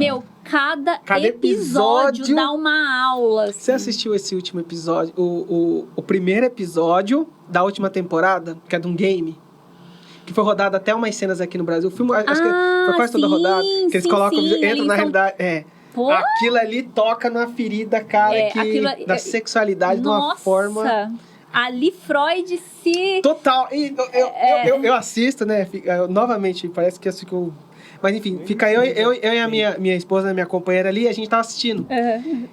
cada episódio dá uma aula. Assim. Você assistiu esse último episódio, o primeiro episódio da última temporada, que é de um game? Que foi rodado até umas cenas aqui no Brasil. O filme, acho que foi quase toda rodada. Que eles colocam, entram na realidade. Aquilo ali toca numa ferida, cara, da sexualidade de uma forma... Ali Freud se... Total. E eu assisto, né? Novamente, parece que eu... Mas enfim, fica eu e a minha esposa, minha companheira ali, a gente tava assistindo.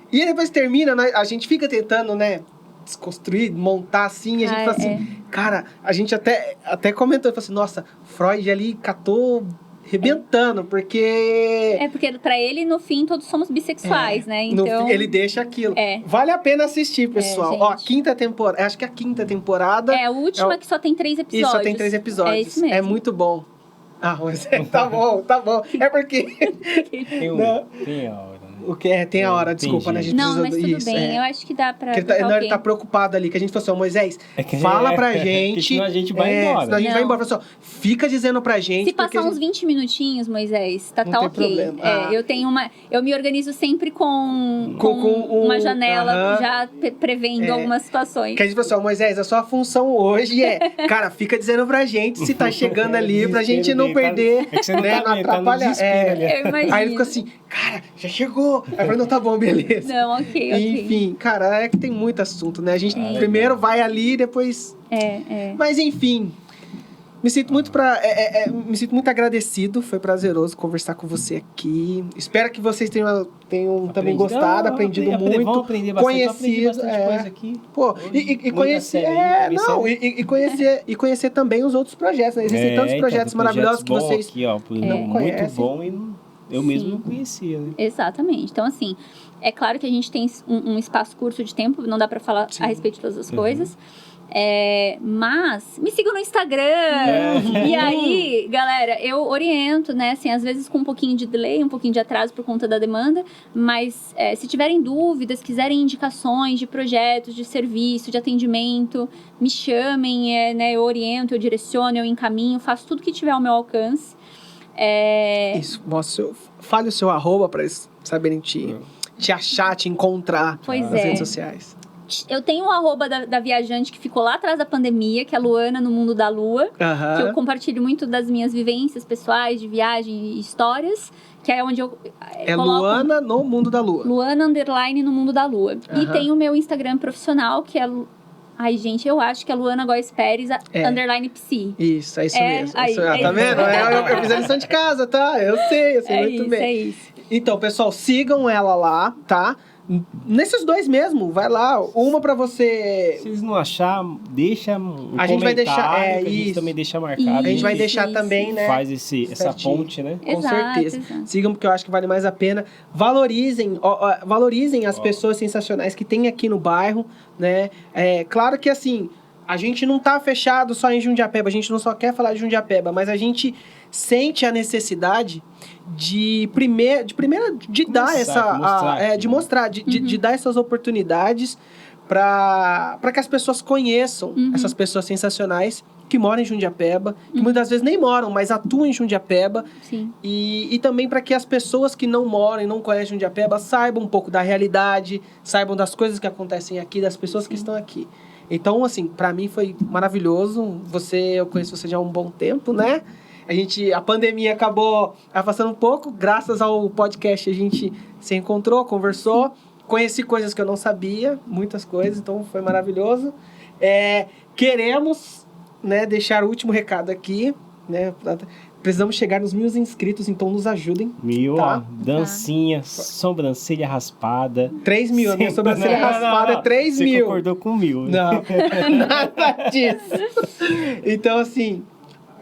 E aí depois termina, né, a gente fica tentando, né, desconstruir, montar assim, e a gente fala assim, cara, a gente até comentou, falou assim, nossa, Freud ali catou rebentando, porque... porque pra ele, no fim, todos somos bissexuais, né? Então... Ele deixa aquilo. Vale a pena assistir, pessoal. Ó, quinta temporada, acho que a quinta temporada... É a última que só tem 3 episódios. Isso, só tem 3 episódios. É isso mesmo. É muito bom. Mas tá bom. É porque... Tem a hora, né? O que tem a hora, desculpa, né? A gente não, mas tudo isso, bem. Eu acho que dá pra... Ele tá preocupado ali, que a gente falou assim, Moisés, fala pra gente... Senão a gente vai embora. Senão a gente vai embora. Falou assim, fica dizendo pra gente... Se passar uns 20 minutinhos, Moisés, tá ok. Problema. Eu me organizo sempre com uma janela, já prevendo algumas situações. Que a gente falou assim, Moisés, a sua função hoje cara, fica dizendo pra gente se tá chegando ali, pra gente não perder, né? Não atrapalhar. Eu imagino. Aí ele ficou assim, cara, já chegou. Aí eu falei, não, tá bom, beleza. Não, ok. Enfim, cara, é que tem muito assunto, né? A gente primeiro vai ali, depois... Mas enfim, me sinto muito agradecido. Foi prazeroso conversar com você aqui. Espero que vocês tenham também gostado, aprendido muito. Vamos aprender bastante. Aprendi bastante coisa aqui. Pô, e conhecer também os outros projetos, né? Existem tantos projetos maravilhosos que vocês aqui, ó, não conhecem. Muito bom e eu mesmo não conhecia, né? Exatamente. Então, assim, é claro que a gente tem um espaço curto de tempo, não dá pra falar a respeito de todas as coisas. Mas me sigam no Instagram. E aí, galera, eu oriento, né? Assim, às vezes com um pouquinho de delay, um pouquinho de atraso por conta da demanda. Mas se tiverem dúvidas, quiserem indicações de projetos, de serviço, de atendimento, me chamem, né? Eu oriento, eu direciono, eu encaminho, faço tudo que tiver ao meu alcance. Isso, fale o seu @ para eles saberem te achar, te encontrar nas redes sociais. Eu tenho um @ da viajante que ficou lá atrás da pandemia, que é a Luana no Mundo da Lua. Que eu compartilho muito das minhas vivências pessoais, de viagem e histórias. Que é onde eu coloco... Luana no Mundo da Lua. Luana _ no Mundo da Lua. E tem o meu Instagram profissional, que é... Ai, gente, eu acho que é Luana Góes Pérez _psi. Isso, é isso mesmo. Aí, tá vendo? Eu fiz a lição de casa, tá? Eu sei muito bem. É isso. Então, pessoal, sigam ela lá, tá? Nesses 2 mesmo, vai lá. Uma pra você... Se eles não achar, deixa um a gente vai deixar, a gente também deixa marcado. A gente vai deixar também, né? Faz essa ponte, né? Com certeza. Exato. Sigam, porque eu acho que vale mais a pena. Valorizem as pessoas sensacionais que tem aqui no bairro, né? Claro que, assim, a gente não tá fechado só em Jundiapeba, a gente não só quer falar de Jundiapeba, mas a gente sente a necessidade de dar essas oportunidades para que as pessoas conheçam essas pessoas sensacionais que moram em Jundiapeba, que muitas vezes nem moram, mas atuam em Jundiapeba. Sim. E também para que as pessoas que não moram e não conhecem Jundiapeba saibam um pouco da realidade, saibam das coisas que acontecem aqui, das pessoas que estão aqui. Então, assim, para mim foi maravilhoso. Eu conheço você já há um bom tempo, né? A pandemia acabou afastando um pouco. Graças ao podcast, a gente se encontrou, conversou. Conheci coisas que eu não sabia, muitas coisas. Então, foi maravilhoso. Queremos, né, deixar o último recado aqui, né? Precisamos chegar nos 1.000 inscritos, então nos ajudem. 1.000, tá? Dancinha, sobrancelha raspada. 3.000, a minha sobrancelha raspada é 3.000. Você concordou com 1.000. Não, nada disso. Então, assim,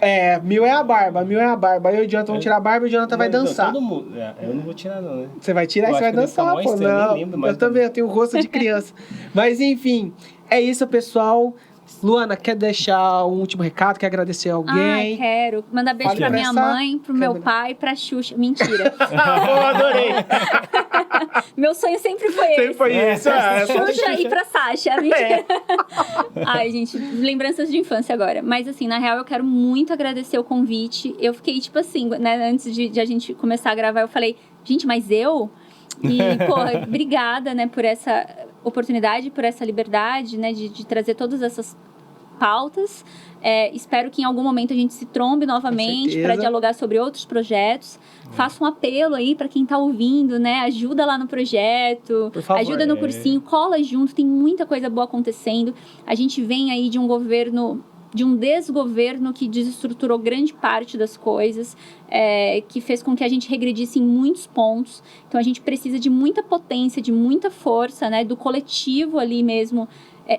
1.000 é a barba, 1.000 é a barba. Aí o Jonathan vai tirar a barba e o Jonathan vai dançar. Todo mundo. Eu não vou tirar, não, né? Você vai tirar e você vai dançar, pô. Não, eu também, eu tenho rosto de criança. Mas, enfim, é isso, pessoal. Luana, quer deixar um último recado? Quer agradecer alguém? Quero. Mandar beijo pra minha mãe, pro meu pai, pra Xuxa. Mentira. Eu adorei. Meu sonho sempre foi esse. Sempre foi isso. Xuxa e pra Sasha. Mentira. Ai, gente, lembranças de infância agora. Mas, assim, na real, eu quero muito agradecer o convite. Eu fiquei, tipo assim, né, antes de a gente começar a gravar, eu falei, gente, mas eu... E, pô, obrigada, né, por essa oportunidade, por essa liberdade, né, de trazer todas essas pautas. Espero que em algum momento a gente se trombe novamente para dialogar sobre outros projetos. Faço um apelo aí para quem está ouvindo, né, ajuda lá no projeto, por favor, ajuda no cursinho, cola junto, tem muita coisa boa acontecendo. A gente vem aí de um desgoverno que desestruturou grande parte das coisas, que fez com que a gente regredisse em muitos pontos. Então, a gente precisa de muita potência, de muita força, né, do coletivo ali mesmo,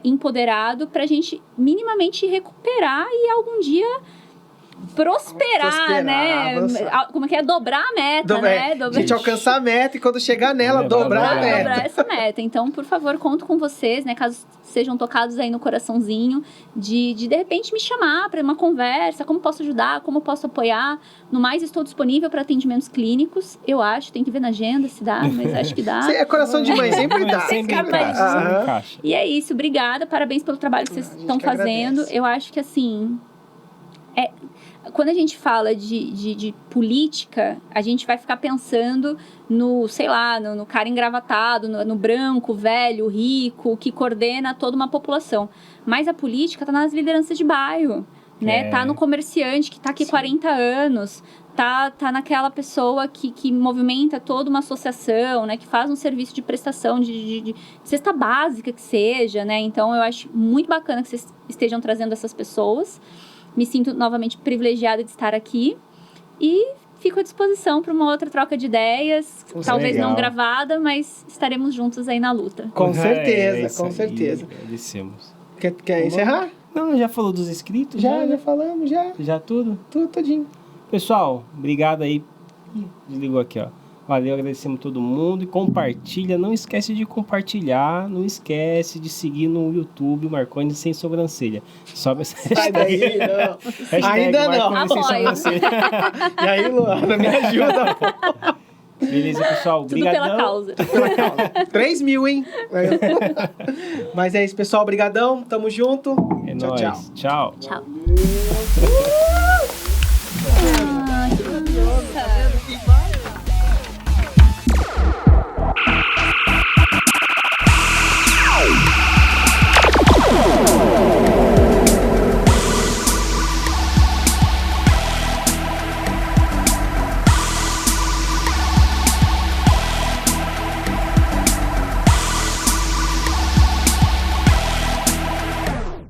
empoderado, para a gente minimamente recuperar e algum dia prosperar, né? Avançar. Como é que é? Dobrar a meta, né? A gente alcançar a meta e quando chegar nela, dobrar a meta. Dobrar essa meta. Então, por favor, conto com vocês, né? Caso sejam tocados aí no coraçãozinho, de repente me chamar para uma conversa, como posso ajudar, como posso apoiar. No mais, estou disponível para atendimentos clínicos, eu acho. Tem que ver na agenda se dá, mas acho que dá. É coração de mãe, sempre dá. Sempre encaixa. E é isso, obrigada, parabéns pelo trabalho que vocês estão fazendo. Eu acho que, assim... Quando a gente fala de política, a gente vai ficar pensando no cara engravatado, no branco, velho, rico, que coordena toda uma população. Mas a política está nas lideranças de bairro, né? Tá no comerciante que está aqui 40 anos, tá naquela pessoa que movimenta toda uma associação, né? Que faz um serviço de prestação de cesta básica que seja, né? Então, eu acho muito bacana que vocês estejam trazendo essas pessoas. Me sinto novamente privilegiada de estar aqui e fico à disposição para uma outra troca de ideias, talvez não gravada, mas estaremos juntos aí na luta. Com certeza, com certeza. Agradecemos. Quer encerrar? Não, já falou dos inscritos? Já falamos, já. Já tudo? Tudo, todinho. Pessoal, obrigado aí. Desligou aqui, ó. Valeu, agradecemos todo mundo. E compartilha, não esquece de compartilhar, não esquece de seguir no YouTube o Marconi Sem Sobrancelha. Sobe essa Sai daí, não. Ainda não. Apoio. E aí, Luana, me ajuda. Beleza, pessoal. Tudo pela causa. 3 mil, hein? Mas é isso, pessoal. Obrigadão. Tamo junto. É tchau, nóis. tchau. Tchau. Tchau. Ah, que delícia.